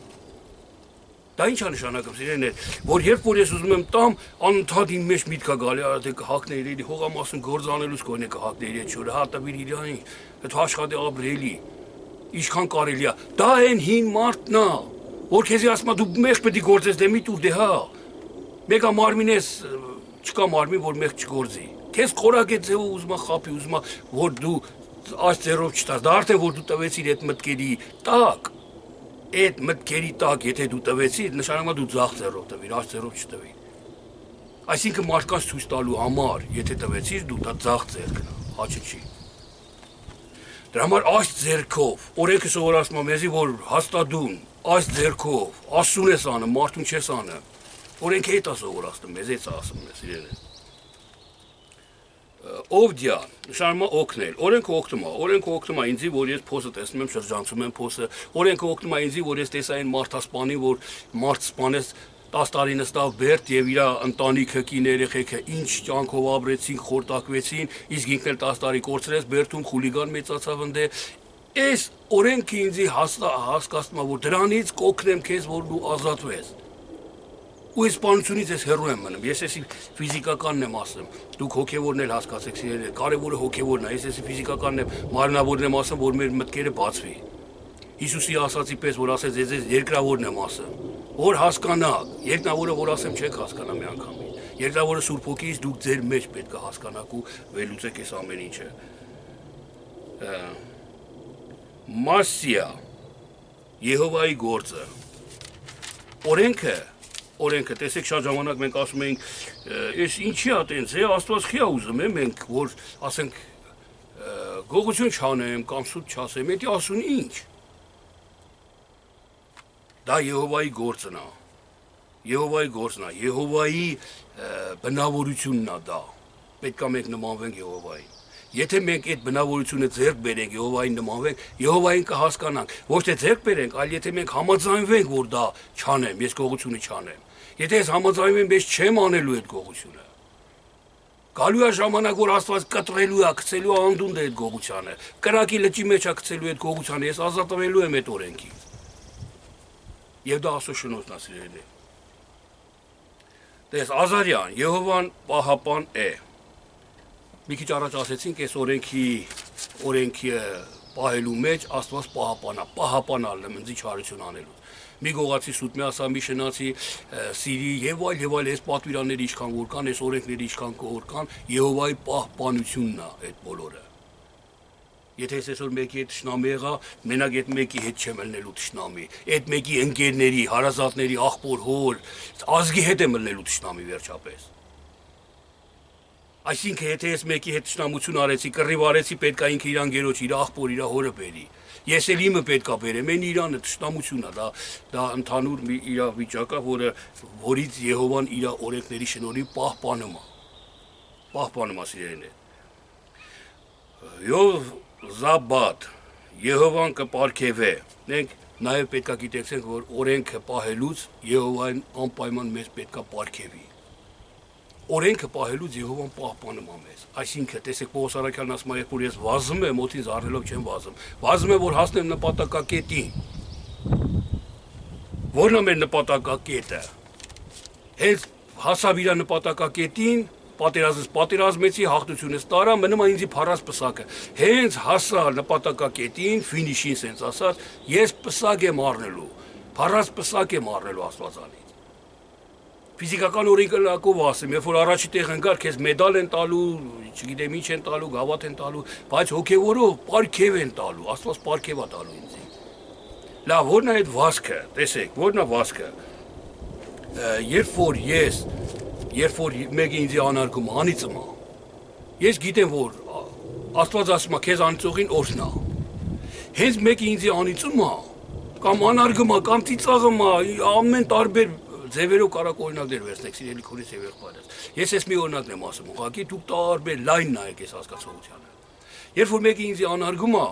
Դա ինչ է նշանակում, սիրելիներ, որ երբ որ ես ուզում եմ տամ, անընդհատ իմ մեջ միտք է գալի, թե կհագներ էլի, հողամասն գործ անելուց կողնե կհագներ այդ շորը, հա տվիր իրանին, այդ աշխատի ապրելի, ինչքան կարելի է։ Դա այն հին մարդն է, որ քեզի ասում է դու մեղք պետք է գործես, դե մի տուր դե հա։ Մեկը մարմին ես, չկա մարմին, որ մեղք չգործի։ Քեզ խորագետ ձևով ուզում է խափի, ուզում է, որ դու այս ձեռով չտաս, դա արդեն որ դու տվեցիր այդ մտքերի տակ, այդ մտքերի տակ, եթե դու տվեցիր, նշանակում է դու ձախ ձեռով տվիր, այս ձեռով չտվիր։ Այսինքն մարդկանց ցույց տալու համար, եթե տվեցիր, դու դա ձախ ձեռքն է, հաճը չի։ Դրա համար այս ձեռքով, օրենքը սովորացնում է մեզի, որ հաստատուն, այս ձեռքով, Աստծուն ես անում, մարդուն չես անում։ Օրենքը հետ է սովորացնում մեզ, էս ասում ես իրեն։ Օվդիա, նշանակում է օգնել, օրենքը օգնում է ինձի, որ ես փոսը տեսնում եմ, շրջանցում եմ փոսը, օրենքը օգնում է ինձի, որ ես տեսա այն մարդասպանին, որ մարդ սպանեց 10 տարի նստավ բերդ եւ իր ընտանիքը, կին երեխեքը ինչ կյանքով ապրեցին, խորտակվեցին, իսկ ինքն էլ 10 տարի կորցրեց բերդում, խուլիգան մեծացավ ընդ է։ Այս օրենքը ինձի հասկացնում է, որ դրանից կօգնեմ քեզ, որ դու ազատվես։ Ու այս սպանությունից ես հեռու եմ մնում, ես էսի ֆիզիկականն եմ ասում, դուք հոգևորն էլ հասկացեք սիրելիներ, կարևորը հոգևորն է, ես էսի ֆիզիկականն եմ, մարմնավորն եմ ասում, որ մեր մտքերը բացվի։ Հիսուսի ասացի պես, որ ասեց, ես երկրավորն եմ ասում, որ հասկանաք, երկնավորը որ ասեմ չեք հասկանա մի անգամին, երկրավորը Սուրբ Հոգիից դուք ձեր մեջ պետք է հասկանաք ու վերլուծեք այս ամեն ինչը։ Մասիա, Եհովայի գործը, օրենքը, տեսեք շատ ժամանակ մենք ասում ենք, ես ինչի է տենց է, Աստված խի է ուզում է մենք, որ ասենք գողություն չանեմ կամ սուտ չասեմ, էդի ասուն ինչ։ Դա Եհովայի գործն է, Եհովայի բնավորությունն է դա, պետք է մենք նմանվենք Եհովային։ Եթե մենք այդ բնավորությունը ձեռք բերենք, Եհովային նմանվենք, Եհովային կհասկանանք, ոչ թե ձեռք բերենք, այլ եթե մենք համաձայնվենք, որ դա չանեմ, ես գողությունը չանեմ։ Եթե ես համաձայնվեմ, ես չեմ անելու այդ գողությունը։ Գալու է ժամանակ, որ Աստված կտրելու է, գցելու է անդունդը այդ գողությանը, կրակի լճի մեջ է գցելու այդ գողությանը, ես ազատվելու եմ այդ օրենքից։ Եվ դա Աստծո շնորհն է, սիրելի։ Տես Ազարյան, Եհովան պահապան է։ Մի քիչ առաջ ասեցինք, այս օրենքի պահելու մեջ Աստված պահապանալ մնձի չարություն անելու։ Մի գողացի սուտ մի ասա, մի շնացի սիրի եւ այլ այս պատվիրանների ինչքան որ կան, այս օրենքների ինչքան որ կան, Եհովայի պահպանությունն է այդ բոլորը։ Եթե ես այսօր մեկի հետ թշնամի եղա, մենակ այդ մեկի հետ չեմ ելնելու թշնամի, այդ մեկի ընկերների, հարազատների, աղբոր հոր, ազգի հետ եմ ելնելու թշնամի վերջապես։ Այսինքն եթե ես մեկի հետ թշնամություն արեցի, կռիվ արեցի, պետք է ինքը իր անգերոջ, իր աղբոր, իր հորը բերի։ Ես էլ իմը պետք է բերեմ, այն Իրանը թշնամությունն է, դա ընդհանուր մի իրավիճակ է, որից Եհովան իր օրենքների շնորհիվ պահպանում է սիրելիներ։ Յով Զաբաթ, Եհովան կպարգևե։ Մենք նաև պետք է գիտեցենք, որ օրենքը պահելուց Եհովան անպայման մեզ պետք է պարգևի։ Օրենքը պահելուց Եհովան պահպանում է մեզ։ Այսինքն, տեսեք Պողոս առաքյալն ասում է, երբ որ ես վազում եմ, օդից առնելով չեմ վազում։ Վազում եմ, որ հասնեմ նպատակակետին։ Որն է մեր նպատակակետը։ Հենց հասավ իր նպատակակետին, պատերազմեցի, հաղթությունս տարա, մնում է ինձի փառած պսակը։ Հենց հասա նպատակակետին, ֆինիշին սենց ասած, ես պսակ եմ առնելու, փառած պսակ եմ առնելու Աստվածանից։ Ֆիզիկական օրինակով ասեմ, երբ որ առաջի տեղ ընկար, քեզ մեդալ են տալու, չգիտեմ ինչ են տալու, գավաթ են տալու, բայց հոգևորով պարգև են տալու, Աստված պարգև է տալու ինձ։ Լավ, որն է այդ վազքը, տեսեք, որն է վազքը։ Երբ որ մեկը ինձ անարգում անիծում է, ես գիտեմ, որ Աստված ասում է, քեզ անիծողին օրհնա։ Հենց մեկը ինձ անիծում է, կամ անարգում է, կամ ծիծաղում է, ամեն տարբեր ձևերով կարակ օրինակներ վերցնեք, սիրելի քուրից եւ եղբայրս։ Ես ես մի օրինակն եմ ասում, ուղղակի դուք տարբեր լայն նայեք այս հասկացողությանը։ Երբ որ մեկը ինձ անարգում է,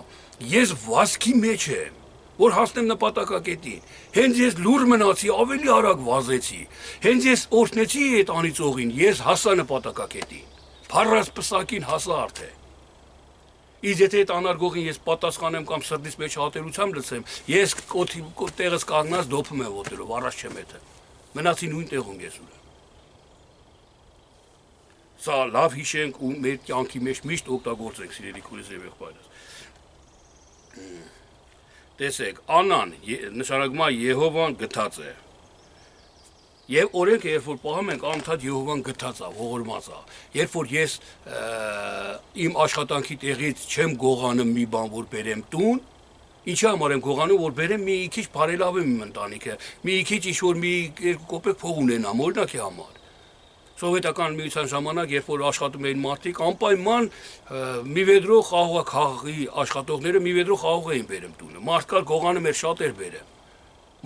ես վազքի մեջ եմ, որ հասնեմ նպատակակետին։ Հենց ես լուր մնացի, ավելի արագ վազեցի։ Հենց ես օրհնեցի այդ անիծողին, ես հասա նպատակակետին։ Փառած պսակին հասա արդեն։ Իսկ եթե այդ անարգողին ես պատասխանեմ կամ սրտից մեջ հատելությամբ լցեմ, ես տեղս կանգնած դոփում եմ ոտերով, առաջ չեմ եթը։ Մնացի նույն տեղում ես ուրեմն։ Սա լավ հիշենք ու մեր կյանքի մեջ միշտ օգտագործենք, սիրելի քուրիս եւ եղբայրս։ Տեսեք, Անան նշանակում է Եհովան գթած է։ Եվ օրենքը երբ որ պահում ենք, անընդհատ Եհովան գթած է, ողորմած է։ Երբ որ ես իմ աշխատանքի տեղից չեմ գողանում մի բան, որ բերեմ տուն, ինչի համար եմ գողանում, որ բերեմ մի քիչ բարելավեմ իմ ընտանիքը, մի քիչ ինչ-որ մի 2 կոպեկ փող ունենամ, օրինակի համար։ Սովետական միության ժամանակ, երբ որ աշխատում էին մարդիկ, անպայման մի վեդրո խաղողի աշխատողները մի վեդրո խաղող էին բերում տունը։ Մարդկար գողանում էր, շատ էր բերում։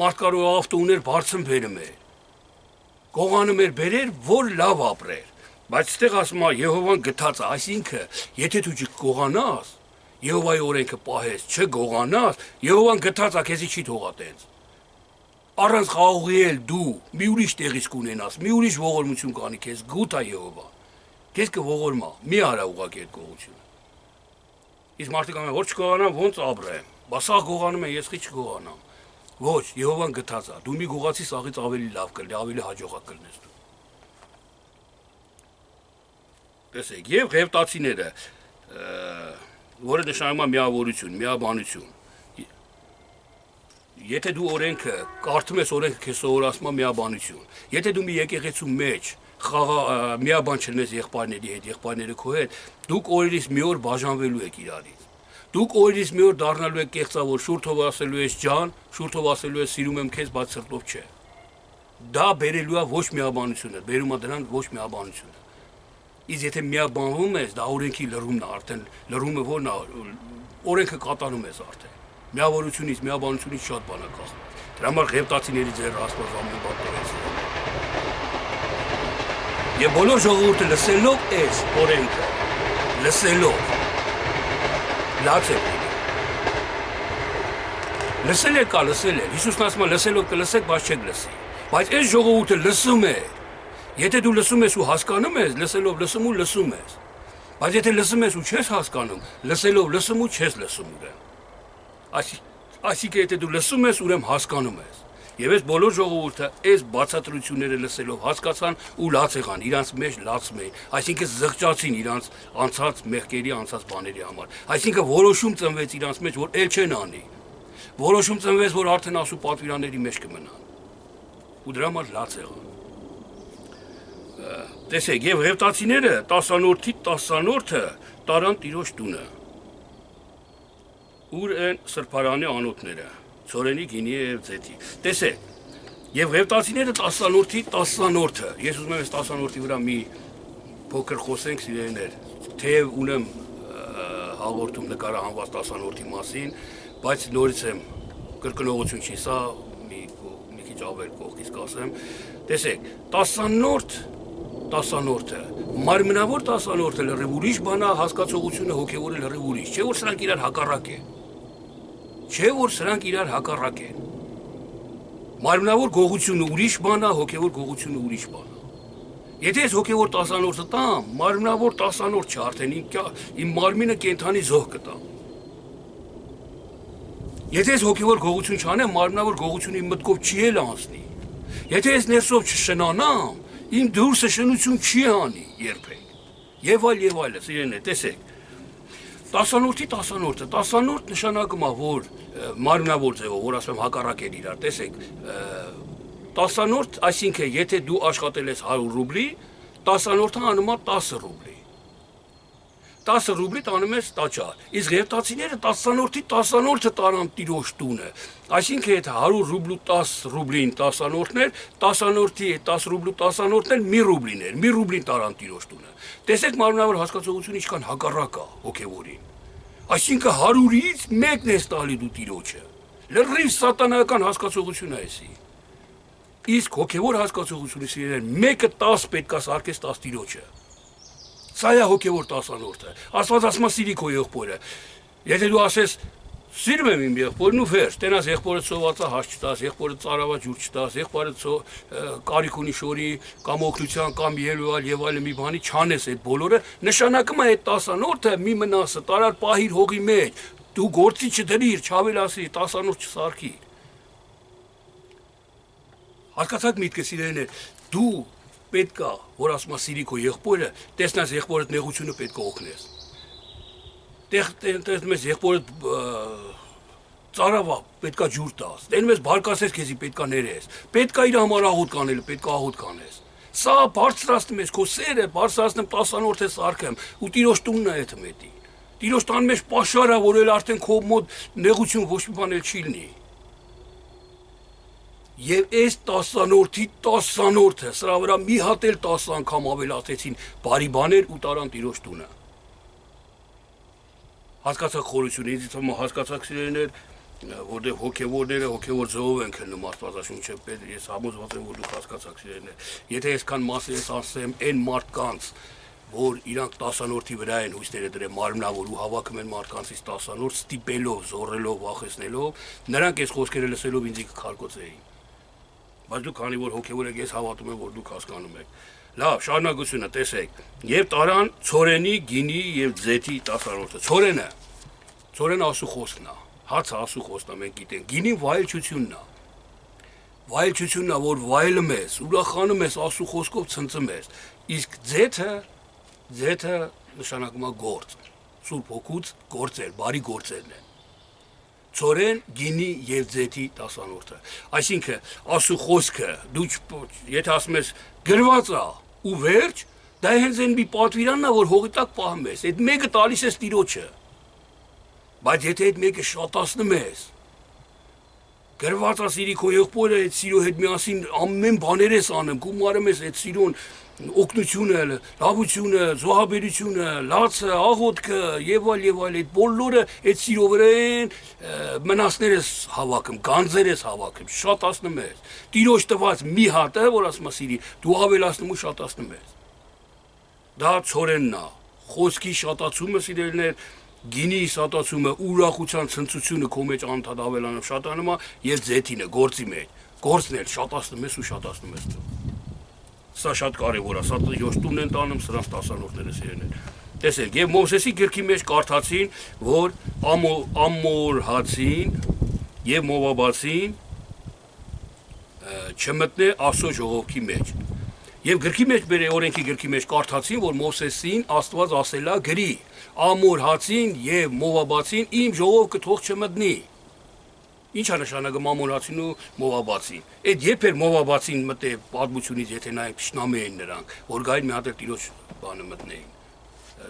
Մարդկար ավտո ուներ, բարձր բերում էր։ Գողանում էր բերեր, որ լավ ապրեր։ Բայց այստեղ ասում է Եհովան գթած է, այսինքն, եթե դու չգողանաս, Եհովայի օրենքը պահես, չգողանաս, Եհովան գթած է, քեզի չի թողա տենց։ Առանց խաղողի էլ դու մի ուրիշ տեղից կունենաս, մի ուրիշ ողորմություն կանի քեզ, գութ է Եհովա։ Քեզ կողորմա, մի արա ուղղակի այդ գողությունը։ Իսկ մարդիկ ասում են, որ չգողանամ, ոնց ապրեմ։ Բա սա գողանում են, ես խի չգողանամ։ Ոչ, Եհովան գթած է, դու մի գողացի սաղից ավելի լավ կլինի, ավելի հաջողակ կլինես դու։ Տեսեք, եւ ղևտացիները, որը նշանակում է միավորություն, միաբանություն։ Եթե դու օրենքը կարդում ես, օրենքը քեզ սովորացնում է միաբանություն։ Եթե դու մի եկեղեցու մեջ միաբան չլինես եղբայրների հետ, եղբայրները քո հետ, դուք օրերից մի օր բաժանվելու եք իրարից։ Դուք օրերից մի օր դառնալու եք կեղծավոր, շուրթով ասելու ես ջան, շուրթով ասելու ես սիրում եմ քեզ, բայց սրտով չէ։ Դա բերելու է ոչ միաբանությունը, բերում է դրան ոչ միաբանությունը։ Իսկ եթե միաբանվում ես, դա օրենքի լրումն է արդեն, լրումը որն է, օրենքը կատարում ես արդեն։ Միավորությունից, միաբանությունից շատ բան է կախված։ Դրա համար ղևտացիների ձեր Աստված ամեն բան տվեց։ Եվ բոլոր ժողովուրդը լսելով այս օրենքը, լսելով լաց է լինի։ Լսել եք կա, լսել եք, Հիսուսն ասում է լսելով կլսեք, բայց չեք լսի։ Բայց այս ժողովուրդը լսում է։ Եթե դու լսում ես ու հասկանում ես, լսելով լսում ու լսում ես։ Բայց եթե լսում ես ու չես հասկանում, լսելով լսում ու չես լսում ուրեմն։ Այսինքն եթե դու լսում ես, ուրեմն հասկանում ես։ Եվ այս բոլոր ժողովուրդը այս բացատրությունները լսելով հասկացան ու լաց եղան, իրանց մեջ լացում էին, այսինքն զղջացին իրանց անցած մեղքերի, անցած բաների համար։ Այսինքն որոշում ծնվեց իրանց մեջ, որ ել չեն անի։ Որոշում ծնվեց, որ արդեն ասու պատվիրանների մեջ կմնան։ Ու դրա համար լաց եղան։ Տեսեք, եւ ղևտացիները 10-րդի 10-րդը տարան տիրոջ տունը։ Ուր են սրբարանի անոթները, ծորենի գինի եւ ձեթի։ Տեսեք, եւ ղևտացիները 10-րդի 10-րդը։ Ես ուզում եմ այս 10-րդի վրա մի փոքր խոսենք, սիրելիներ, թեև ունեմ հաղորդում նկարահանված 10-րդի մասին, բայց նորից եմ կրկնողություն չի, սա մի քիչ ավել կողքից կասեմ։ Տեսեք, 10-րդը, մարմնավոր 10-րդը լրիվ ուրիշ բան է, հասկացողությունը հոգևորը լրիվ ուրիշ, չէ որ սրանք իրար հակառակ են։ Չէ որ սրանք իրար հակառակ են։ Մարմնավոր գողությունը ուրիշ բան է, հոգևոր գողությունը ուրիշ բան է։ Եթե ես հոգևոր 10-րդը տամ, մարմնավոր 10-րդ չէ, արդեն իմ մարմինը կենդանի զոհ կտամ։ Եթե ես հոգևոր գողություն չանեմ, մարմնավոր գողությունը իմ մտքով չի էլ անցնի։ Եթե ես ներսով չշնանամ, իմ դուրսը շնություն չի անի երբեք։ Եվ այլը, սիրելիներ, տեսեք։ 10-րդի 10-րդը, 10-րդ նշանակում է, որ մարմնավոր ձևով, որ ասում եմ հակառակ էր իրար, տեսեք, 10-րդ, այսինքն եթե դու աշխատել ես 100 ռուբլի, 10-րդը անում է 10 ռուբլի։ 10 ռուբլի տանում ես տաճար։ Իսկ ղևտացիները 10-րդի 10-րդը տարան տիրոջ տունը։ Այսինքն եթե 100 ռուբլու 10 ռուբլին 10-րդներ, 10-րդի 10 ռուբլու 10-րդներ մի ռուբլիներ, մի ռուբլին տարան տիրոջ տունը։ Տեսեք մարմնավոր հասկացողությունը ինչքան հակառակ է հոգևորին։ Այսինքն 100-ից 1-ն ես տալի դու տիրոջը։ Լրիվ սատանայական հասկացողություն է էսի։ Իսկ հոգևոր հասկացողությունը սիրելիներ 1-ը 10 պետք է սարքես 10 տիրոջը։ Սա է հոգևոր 10-րդը։ Աստված ասում է սիրի քո եղբորը։ Եթե դու ասես սիրում եմ իմ եղբորն ու վերջ, տենաս եղբորը ծովածա հաշ չտաս, եղբորը ծարավա ջուր չտաս, եղբորը կարիք ունի շորի կամ օգնության կամ եւ այլ մի բանի չանես այդ բոլորը, նշանակում է այդ 10-րդը մի մնասը տարար պահիր հողի մեջ, դու գործի չդրիր, չավելասի, 10-րդ չսարքի։ Հասկացաք միտքը սիրելիներ, դու պետք է, որ ասում է սիրի քո եղբորը, տեսնես եղբորդ նեղությունը պետք է օգնես։ Տեսնում ես եղբորդ ծարավա պետք է ջուր տաս։ Տենում ես բարկասես քեզի պետք է ներես։ Պետք է իր համար աղոտ կանել, պետք է աղոտ կանես։ Սա բարձրացնում ես քո սերը, բարձրացնում 10-րդ ես արքեմ ու տիրոջ տունն է այդ մետի։ Տիրոջ տան մեջ պաշար է, որ էլ արդեն քո մոտ նեղություն ոչ մի բան էլ չի լինի։ Եվ այս 10-րդի 10-րդը, սրա վրա մի հատ էլ 10 անգամ ավելացեցին բարի բաներ ու տարան տիրոջ տունը։ Հասկացաք խորությունը, ինձ թվում է հասկացաք սիրելիներ, որտեղ հոգևորները հոգևոր ձողով են քննում Աստվածաշունչը, ես համոզված եմ, որ դուք հասկացաք սիրելիներ։ Եթե այսքան մասը ես ասեմ այն մարդկանց, որ իրանք 10-րդի վրա են հույսները դրել մարմնավոր ու հավաքում են մարդկանցից 10-րդ, ստիպելով, զոռելով, վախեցնելով, նրանք այս խոսքերը լսելով ինձ կքարկոծեին։ Բայց դուք քանի որ հոգևոր եք, ես հավատում եմ, որ դուք հասկանում եք։ Լավ, շարունակությունը տեսեք։ Եվ տարան ցորենի, գինի եւ ձեթի 10-րդը։ Ցորենը ասու խոսքն է։ Հացը ասու խոսքն է, մենք գիտենք։ Գինին վայելչությունն է։ Վայելչությունն է, որ վայելում ես, ուրախանում ես, ասու խոսքով ցնծում ես։ Իսկ ձեթը նշանակում է գործ։ Սուրբ հոգուց գործեր, բարի գործերն են։ Ցորեն, գինի եւ ձեթի 10-րդը։ Այսինքն, ասու խոսքը, դու եթե ասում ես գրված է ու վերջ, դա հենց այն մի պատվիրանն է, որ հողի տակ պահում ես։ Այդ մեկը տալիս ես տիրոջը։ Բայց եթե այդ մեկը շատացնում ես, գրված է սիրի քո եղբորը, այդ սիրո հետ միասին ամեն բաներ ես անում, գումարում ես այդ սիրուն օգնությունը, լավությունը, զոհաբերությունը, լացը, աղոթքը եւ այլ այդ բոլորը այդ սիրո վրա են մնացներ ես հավաքում, գանձեր ես հավաքում, շատացնում ես։ Տիրոջ տված մի հատը, որ ասում է սիրի, դու ավելացնում ու շատացնում ես։ Դա ցորենն է, խոսքի շատացումը սիրելիներ, գինի սատացումը, ուրախության ցնծությունը քո մեջ անդադ ավելանում շատանում է եւ ձեթինը գործի մեջ։ Գործն էլ շատացնում ես ու շատացնում ես դու։ Սա շատ կարևոր է, սա յոշտումն են տանում սրանց տասանորդները սիրելներ։ Տեսեք, եւ Մովսեսի գրքի մեջ կարդացին, որ ամորհացին եւ մովաբացին չմտնե Աստծո ժողովքի մեջ։ Եվ գրքի մեջ օրենքի գրքի մեջ կարդացին, որ Մովսեսին Աստված ասել է գրի. ամորհացին եւ մովաբացին իմ ժողովը թող չմտնի։ Ինչ է նշանակում ամորհացին ու մովաբացին։ Այդ երբ էր մովաբացին մտե պատմությունից, եթե նայենք ճշնամի էին նրանք, որ գային մի հատ տիրոջ բանը մտնեին,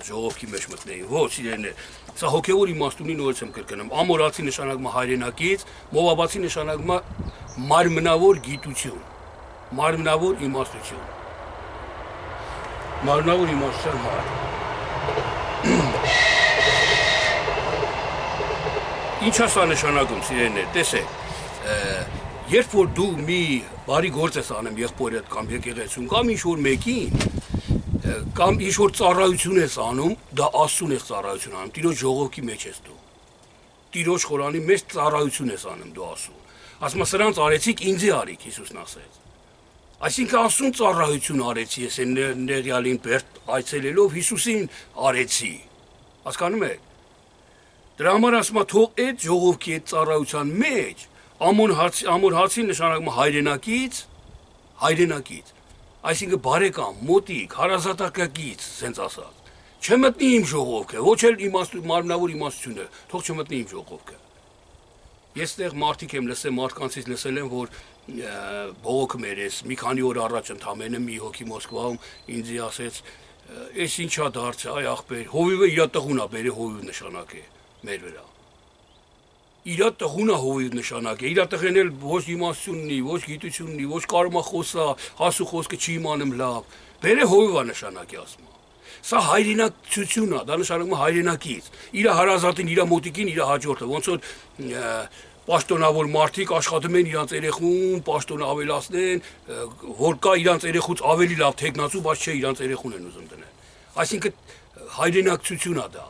ժողովքի մեջ մտնեին։ Ոչ, իրեններ, սա հոգևոր իմաստունի նորից եմ կրկնում։ Ամորհացի նշանակում է հայրենակից, մովաբացի նշանակում է մարմնավոր գիտություն, մարմնավոր իմաստություն։ Մարմնավոր իմաստության համար։ Ինչ է սա նշանակում, սիրելիներ, տեսեք, երբ որ դու մի բարի գործ ես անում եղբորդ կամ եկեղեցում կամ ինչ-որ մեկին, կամ ինչ-որ ծառայություն ես անում, դա Աստծուն ես ծառայություն անում, Տիրոջ ժողովքի մեջ ես դու։ Տիրոջ խորանի մեջ ծառայություն ես անում դու Աստծուն։ Ասում սրանց արեցիք, ինձի արիք, Հիսուսն ասեց։ Այսինքն Աստծուն ծառայություն արեցի, ես այն նեղյալին բերտ այցելելով Հիսուսին արեցի։ Հասկանում եք։ Դրա համար ասում է թող այդ ժողովքի այդ ծառայության մեջ ամորհացի նշանակում հայրենակից, այսինքն բարեկամ, մոտիկ, հարազատակից, սենց ասած։ Չմտնի իմ ժողովքը, ոչ էլ մարմնավոր իմաստությունը, թող չմտնի իմ ժողովքը։ Ես տեղ մարդիկ եմ լսել, մարդկանցից լսել եմ, որ բողոքը մերես, մի քանի օր առաջ ընդամենը մի հոգի Մոսկվայում ինձ ասեց, «Էս ինչա դարձ, այ ախպեր, հովիվը իր տղուն է, բերի հովիվ նշանակ է մեր վրա»։ Իր տղուն է հովիվ նշանակ է, իր տղեն էլ ոչ իմաստություն ունի, ոչ գիտություն ունի, ոչ կարող է խոսա, հասու խոսքը չի իմանում լավ, բերի հովիվ է նշանակ է ասում։ Սա հայրենակցություն է, դա նշանակում է հայրենակից, իր հարազատին, իր մոտիկին, իր հաջորդը, ոնց որ պաշտոնավոր մարդիկ աշխատում են իրանց երեխուն, պաշտոնը ավելացնեն, որ կա իրանց երեխուց ավելի լավ թեկնածու, բայց չէ իրանց երեխուն են ուզում դնել։ Այսինքն հայրենակցություն է դա,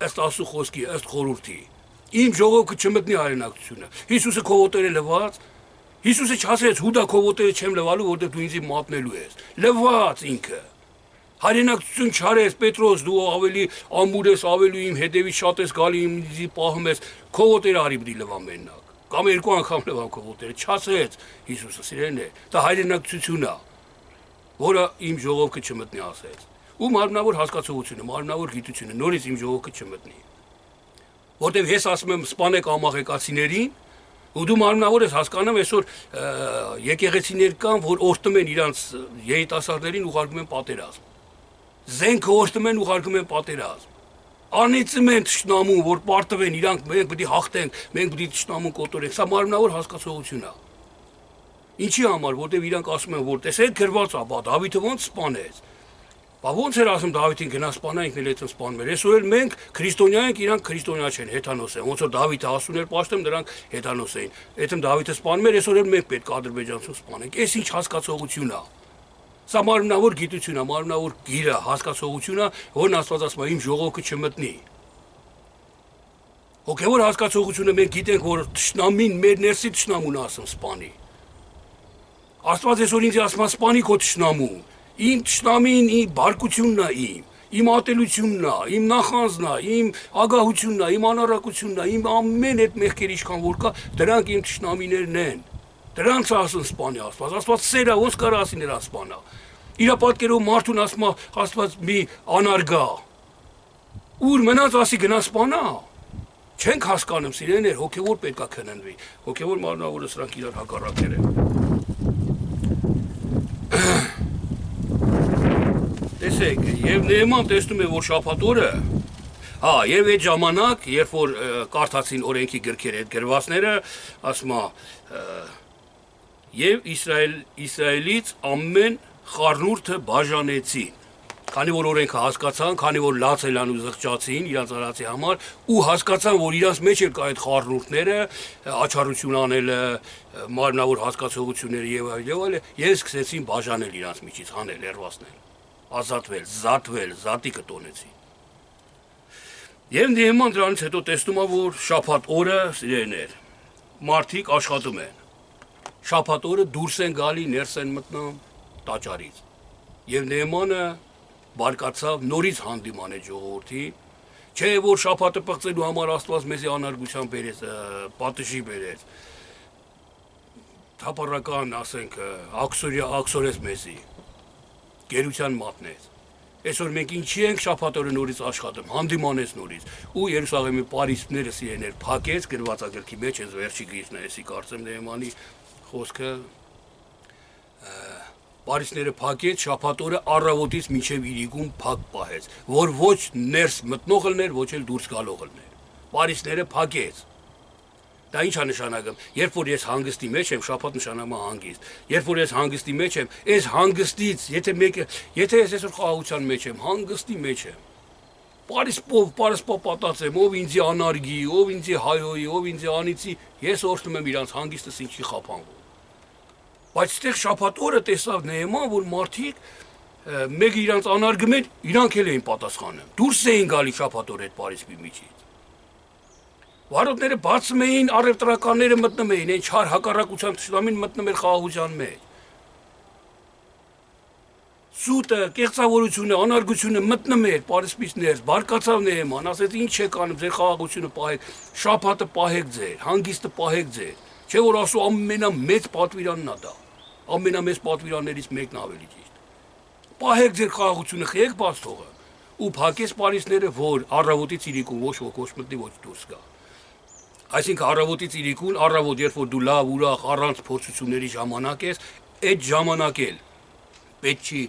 ըստ Աստծո խոսքի, ըստ խորհրդի։ Իմ ժողովը չմտնի հայրենակցությունը։ Հիսուսը քո ոտերը լվաց, Հիսուսը չասեց հուդա քո ոտերը չեմ լվալու, որտեղ դու ինձ մատնելու ես։ Լվաց ինքը։ Հայրենակցություն չարես, Պետրոս, դու ավելի ամուր ես, ավելի իմ հետևից շատ ես գալի, ինձ պահում ես, քո ոտերը արի պիտի լվամ մենակ։ Կամ երկու անգամ լվամ քո ոտերը, չասեց Հիսուսը, սիրելիներ, դա հայրենակցություն է, որը իմ ժողովը չմտնի ասեց։ Ու մարմնավոր հասկացողությունը, մարմնավոր գիտությունը, նորից իմ ժողովը չմտնի։ Որտեւ ես ասում եմ սպանեք ամաղեկացիներին, ու դու մարմնավոր ես հասկանում այսօր եկեղեցիներ կան, որ օրտում են իրանց երիտասարդներին ուղարկում են պատերազմ։ Զենքը օրտում են ուղարկում են պատերազմ։ Անիծում են թշնամուն, որ պարտվեն իրանք մենք պետք է հաղթենք, մենք պետք է թշնամուն կոտորենք։ Սա մարմնավոր հասկացողություն է։ Ինչի համար, որտեվ իրանք ասում են, որ տեսեք գրված է, բա Դավիթը ոնց սպանեց։ Բա ոնց էր ասում Դավիթին գնա սպանայինք, էլ այդպես սպանում էր։ Այսօր էլ մենք քրիստոնյա ենք, իրանք քրիստոնյա չեն, հեթանոս են։ Ոնց որ Դավիթը ասուն էր պաշտում, դրանք հեթանոս էին։ Այդտեղ Դավիթը սպանում էր, այսօր էլ մենք պետք է ադրբեջանցուն սպանենք։ Էս ինչ հասկացողություն է։ Սա մարմնավոր գիտություն է, մարմնավոր գիր է, հասկացողություն է, որն Աստված ասում է իմ ժողովը չմտնի։ Հոգևոր հասկացողությունը մենք գիտենք, որ թշնամին մեր ներսի թշնամուն ասում սպանի։ Աստված այսօր ինձ ասում է սպանի քո թշնամուն։ Իմ թշնամին իմ բարկությունն է իմ ատելությունն է, իմ նախանձն է, իմ ագահությունն է, իմ անառակությունն է, իմ ամեն այդ մեղքեր ինչքան որ կա, դրանք իմ թշնամիներն են։ Դրանց ասում սպանի Աստված։ Աստված սեր է, ոնց կարող ասի նրան սպանա։ Իր պատկերով մարդուն ասում է Աստված մի անարգա։ Ուր մնաց ասի գնա սպանա։ Չենք հասկանում, սիրելիներ, հոգևոր պետք է քննվի։ Հոգևոր մարմնավորը սրանք իրար հակառակներ են։ Տեսեք, եւ Նեհեման տեսնում է, որ շաբաթ օրը, եւ այդ ժամանակ, երբ որ կարդացին օրենքի գրքերը, այդ գրվածները, ասում է, եւ Իսրայելից ամեն խառնուրդը բաժանեցին, քանի որ օրենքը հասկացան, քանի որ լաց ելան ու զղջացին իրանց արածի համար, ու հասկացան, որ իրանց մեջ էլ կա այդ խառնուրդները, աչառություն անելը, մարմնավոր հասկացողությունները եւ այլն, եւ սկսեցին բաժանել իրանց միջից, հանել, հեռացնել, ազատվել, զատվել, զատիկը տոնեցին։ Եվ նեման դրանից հետո տեսնում եմ, որ շաբաթ օրը սիրելիներ, մարդիկ աշխատում են։ Շաբաթ օրը դուրս են գալի, ներս են մտնում տաճարից։ Եվ նեմանը բարկացավ նորից հանդիման է ժողովրդին, չէ որ շաբաթը պղծելու համար Աստված մեզի անարգության բերեց, պատժի բերեց։ Թափառական, ասենք, աքսորես մեզի, գերության մատնեց։ Այսօր մենք ինչի ենք շաբաթ օրը նորից աշխատում, հանդիմանեց նորից։ Ու Երուսաղեմի պարիսպները սիրեներ փակեց գրվածագրքի մեջ, այս վերջի գրիչն է, էսի կարծեմ Նեեմանի խոսքը Պարիսները փակեց շաբաթ օրը առավոտից մինչև իրիկուն փակ պահեց, որ ոչ ներս մտնող լներ, ոչ էլ դուրս գալող լներ։ Պարիսները փակեց։ Դա ի՞նչ է նշանակում։ Երբ որ ես հանգստի մեջ եմ, շաբաթ նշանակում է հանգիստ։ Երբ որ ես հանգստի մեջ եմ, այս հանգստից, եթե ես այսօր խաղաղության մեջ եմ, հանգստի մեջ եմ։ Պարիսպով պատած եմ, ով ինձի անարգի, ով ինձի հայոյի, ով ինձի անիծի, ես օրհնում եմ իրանց հանգիստս ինչի խափանվում։ Բայց այդտեղ շաբաթ օրը տեսավ Նեեման, որ մարդիկ մեկը իրանց անարգում են, իրանք էլ էին պատասխանում։ Դուրս էին գալի շաբաթ օրը այդ պարիսպի միջից։ Վարոտները բացում էին, առևտրականները մտնում էին, այն չար հակառակության թշնամին մտնում էր խաղաղության մեջ։ Սուտը, կեղծավորությունը, անարգությունը մտնում էր պարիսպից ներս, բարկացավ Նեեման, ասեց ինչ եք անում, ձեր խաղաղությունը պահեք, շաբաթը պահեք ձեր, հանգիստը պահեք ձեր։ Չէ որ ասու ամենամեծ պատվիրանն է դա։ Ամենամեծ պատվիրաններից մեկն ավելի ճիշտ։ Պահեք ձեր խաղաղությունը, խեք բաց թողը։ Ու փակեց պարիսները, որ առավոտից իրիկուն ոչ ոք ոչ մտնի, ոչ դուրս գա։ Այսինքն առավոտից իրիկուն, առավոտ երբ որ դու լավ ուրախ առանց փորձությունների ժամանակ ես, այդ ժամանակ էլ պետք չի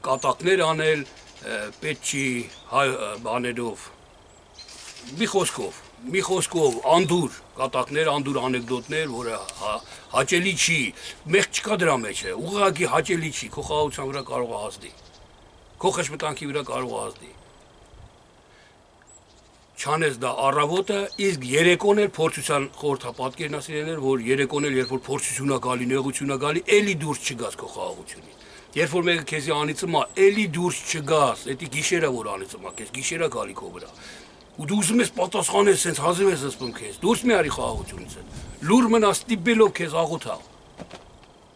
կատակներ անել, պետք չի բաներով մի խոսքով անդուր կատակներ, անդուր անեկդոտներ, որը հաճելի չի, մեղք չկա դրա մեջ է, ուղղակի հաճելի չի, քո խաղաղության վրա կարող է ազդի, քո խշմտանքի վրա կարող է ազդի։ Չանես դա առավոտը, իսկ երեկոն էլ փորձության խորհրդապատկերն է սիրելիներ, որ երեկոն էլ երբ որ փորձություն է գալի, նեղություն է գալի, էլի դուրս չգաս քո խաղաղությունից։ Երբ որ մեկը քեզի անիծում է, էլի դուրս չգաս, դա գիշերը որ անիծում է, քեզ գիշերը գալի քո վրա։ Ու դու ուզում ես պատասխանես, սենց հազիվ ես զսպում քեզ, դուրս մի արի խաղաղությունից էլ, լուր մնա ստիպելով քեզ աղոթա,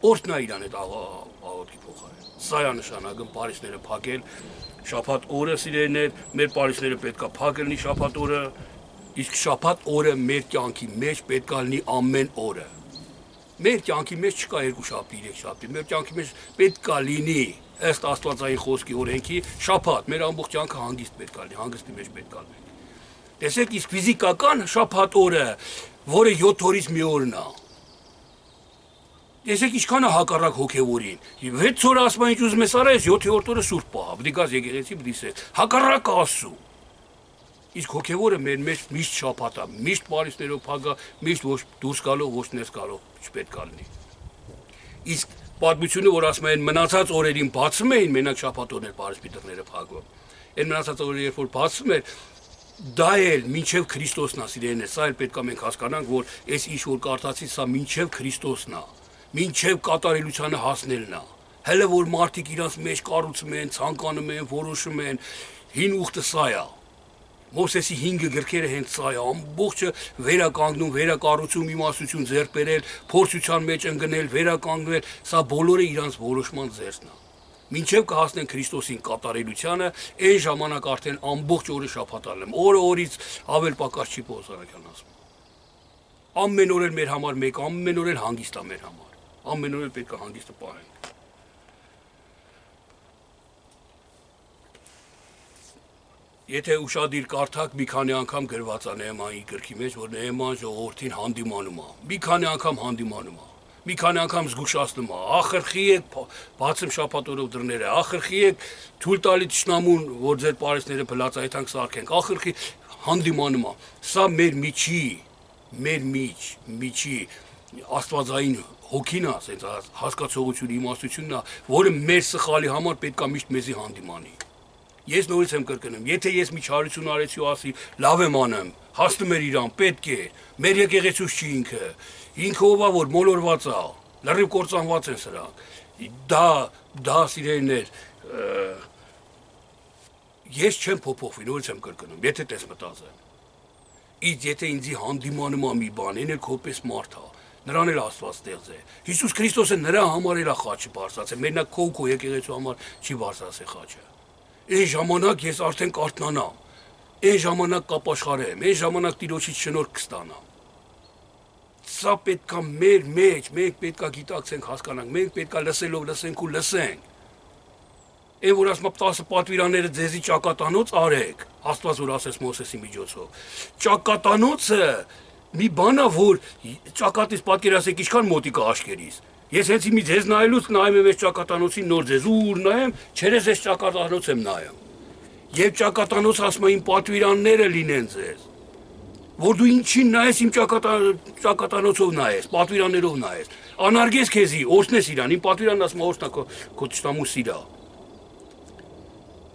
օրհնա իրան այդ աղոթքի փոխարեն, սա է նշանակում պարիսները փակել, շաբաթ օրը սիրելիներ, մեր պարիսները պետք է փակ լինի շաբաթ օրը, իսկ շաբաթ օրը մեր կյանքի մեջ պետք է լինի ամեն օրը, մեր կյանքի մեջ չկա երկու շաբթի, երեք շաբթի, մեր կյանքի մեջ պետք է լինի ըստ աստվածային խոսքի օրենքի շաբաթ, մեր ամբողջ կյանքը հանգիստ պետք է լինի, հանգստի մեջ պետք է լինի։ Տեսեք, իսկ ֆիզիկական շաբաթ օրը, որը 7 օրից մի օրն է։ Տեսեք, ինչքան է հակառակ հոգևորին։ 6 օրը ասում ինչ ուզում ես արա, 7-րդ օրը սուրբ պահա, պիտի գաս եկեղեցի, պիտի սեր։ Հակառակ Աստծու։ Իսկ հոգևորը մեր մեջ միշտ շաբաթ է, միշտ պարիսներով փագա, միշտ ոչ դուրս գալով, ոչ ներս գալով չպետք է լինի։ Իսկ պատմությունը, որ ասում են մնացած օրերին բացում էին, մենակ շաբաթ օրն էր պարիսպի դռները փակվում։ Այն մնացած օրերը երբ որ բացում էր, դա էլ մինչև Քրիստոսն է սիրելիներ, սա էլ պետք է մենք հասկանանք, որ այս ինչ որ կարդացի, սա մինչև Քրիստոսն է, մինչև կատարելությանը հասնելն է։ Հələ որ մարդիկ իրանց մեջ կառուցում են, ցանկանում են, որոշում են, հին ուխտը սա է։ Մովսեսի 5 գրքերը հենց սա է, ամբողջը վերականգնում, վերակառուցում, իմաստություն ձեռք բերել, փորձության մեջ ընկնել, վերականգնել, սա բոլորը իրանց որոշման ձեռքն է։ Մինչև կհասնեն Քրիստոսին կատարելությանը, այն ժամանակ արդեն ամբողջ օրը շաբաթ եմ, օրը օրից ավել պակաս չի փոխանցական ասում։ Ամեն օր էլ մեր համար մեկ, ամեն օր էլ հանգիստ է մեր համար, ամեն օր էլ պետք է հանգիստը պահենք։ Եթե ուշադիր կարդաք, մի քանի անգամ գրված է Նեեմանի գրքի մեջ, որ Նեեման ժողովրդին հանդիմանում է, մի քանի անգամ հանդիմանում է, մի քանի անգամ զգուշացնում է, ախրխի եք բացում շաբաթ օրով դռները, ախրխի եք թույլ տալի թշնամուն, որ ձեր պարիսները բլածայթանք սարքենք, ախրխի հանդիմանում է, սա մեր միջի աստվածային հոգին է, ասենց հասկացողությունը, իմաստությունն է, որը մեր սխալի համար պետք է միշտ մեզի հանդիմանի։ Ես նորից եմ կրկնում, եթե ես մի չարություն արեցի ու ասի, լավ եմ անում, հասնում էր իրան, պետք է, մեր եկեղեցուց չի ինքը ով է որ մոլորված է, լրիվ կործանված են սրանք, դա սիրելիներ, Ես չեմ փոփոխվի, նորից եմ կրկնում, եթե տես մտածեմ։ Իսկ եթե ինձի հանդիմանում է մի բան, այն էլ քոպես մարդ է, նրան էլ Աստված ստեղծ է։ Հիսուս Քրիստոսը նրա համար էլ է խաչը բարձրացել, մենակ քո եկեղեցու համար չի բարձրացել խաչը։ Այն ժամանակ ես արդեն կարթնանամ, այն ժամանակ կապաշխարեմ, այն ժամանակ Տիրոջից շնորհք կստանամ։ Սա պետքա մեր մեջ, մենք պետքա գիտակցենք, հասկանանք, մենք պետքա լսելով լսենք ու լսենք։ Այն որ ասում 10 պատվիրանները ձեզի ճակատանոց արեք, Աստված որ ասեց Մովսեսի միջոցով։ Ճակատանոցը մի բան է, որ ճակատից պատկերացեք ինչքան մոտիկ է աշկերիս։ Ես հենց իմի ձեզ նայելուց նայում եմ այս ճակատանոցին նոր ձեզ ուր նայեմ, չերես այս ճակատանոց եմ նայում։ Եվ ճակատանոց ասում եմ պատվիրանները լինեն ձեզ։ Որ դու ինչին նայես իմ ճակատանոցով նայես, պատվիրաններով նայես։ Անարգես քեզի, օրհնես իրան, իմ պատվիրանն ասում օրհնա քո ճշտամու սիրա։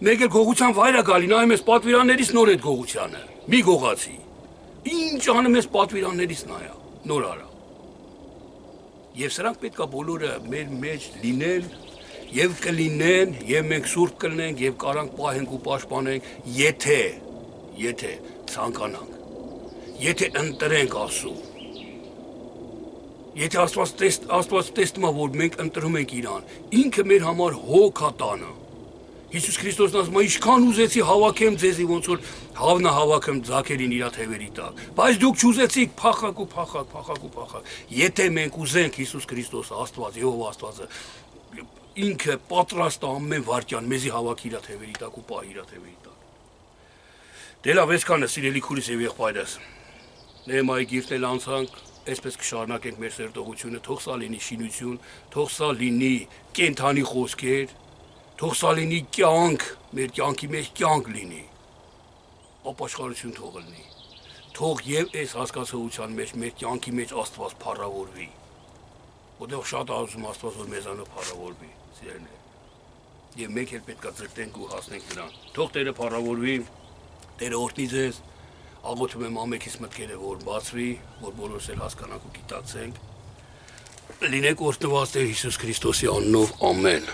Մեկ էլ գողության վայր է գալի, նայում ես պատվիրաններից նոր այդ գողությանը։ Մի գողացի։ Ինչ անում ես պատվիրաններից նայա, նոր արա։ Եվ սրանք պետքա բոլորը մեր մեջ լինեն եւ կլինեն, եւ մենք սուրբ կլինենք եւ կարանք պահենք ու պաշտպանենք, եթե ցանկանանք։ Եթե ընտրենք Աստծո։ Եթե Աստված տեսնում է, որ մենք ընտրում ենք իրան, ինքը մեր համար հոգ է տանը։ Հիսուս Քրիստոսն ասում է, ինչքան ուզեցի հավաքեմ ձեզի, ոնց որ հավնա հավաքեմ ձակերին իր թևերի տակ։ Բայց դուք չուզեցիք փախակ ու փախակ։ Եթե մենք ուզենք Հիսուս Քրիստոսը, Աստված, Եհովա Աստվածը, ինքը պատրաստ է ամեն վարքյան մեզի հավաքի իր թևերի տակ ու պահի իր թևերի տակ։ Դե լավ, այսքանը սիրելի քուրիս եւ եղբայրս։ Նեհեմիայի գիրքն էլ անցանք, այսպես կշարունակենք մեր սերտողությունը, թող սա լինի շինություն, թող սա լինի կենթանի խոսքեր, թող սա լինի կյանք, մեր կյանքի մեջ կյանք լինի, ապաշխարություն թող լինի, թող եւ այս հասկացողության մեջ մեր կյանքի մեջ Աստված փառավորվի, որտեղ շատ ազում Աստված որ մեզանով փառավորվի, սիրելիներ, եւ մենք էլ պետքա ձգտենք ու հասնենք նրան, թող Տերը փառավորվի, Տերը օրհնի ձեզ, աղոթում եմ ամենքից մտքերը որ բացվի, որ բոլորս էլ հասկանանք ու գիտակցենք, լինեք օրհնված Տեր Հիսուս Քրիստոսի անունով, ամեն։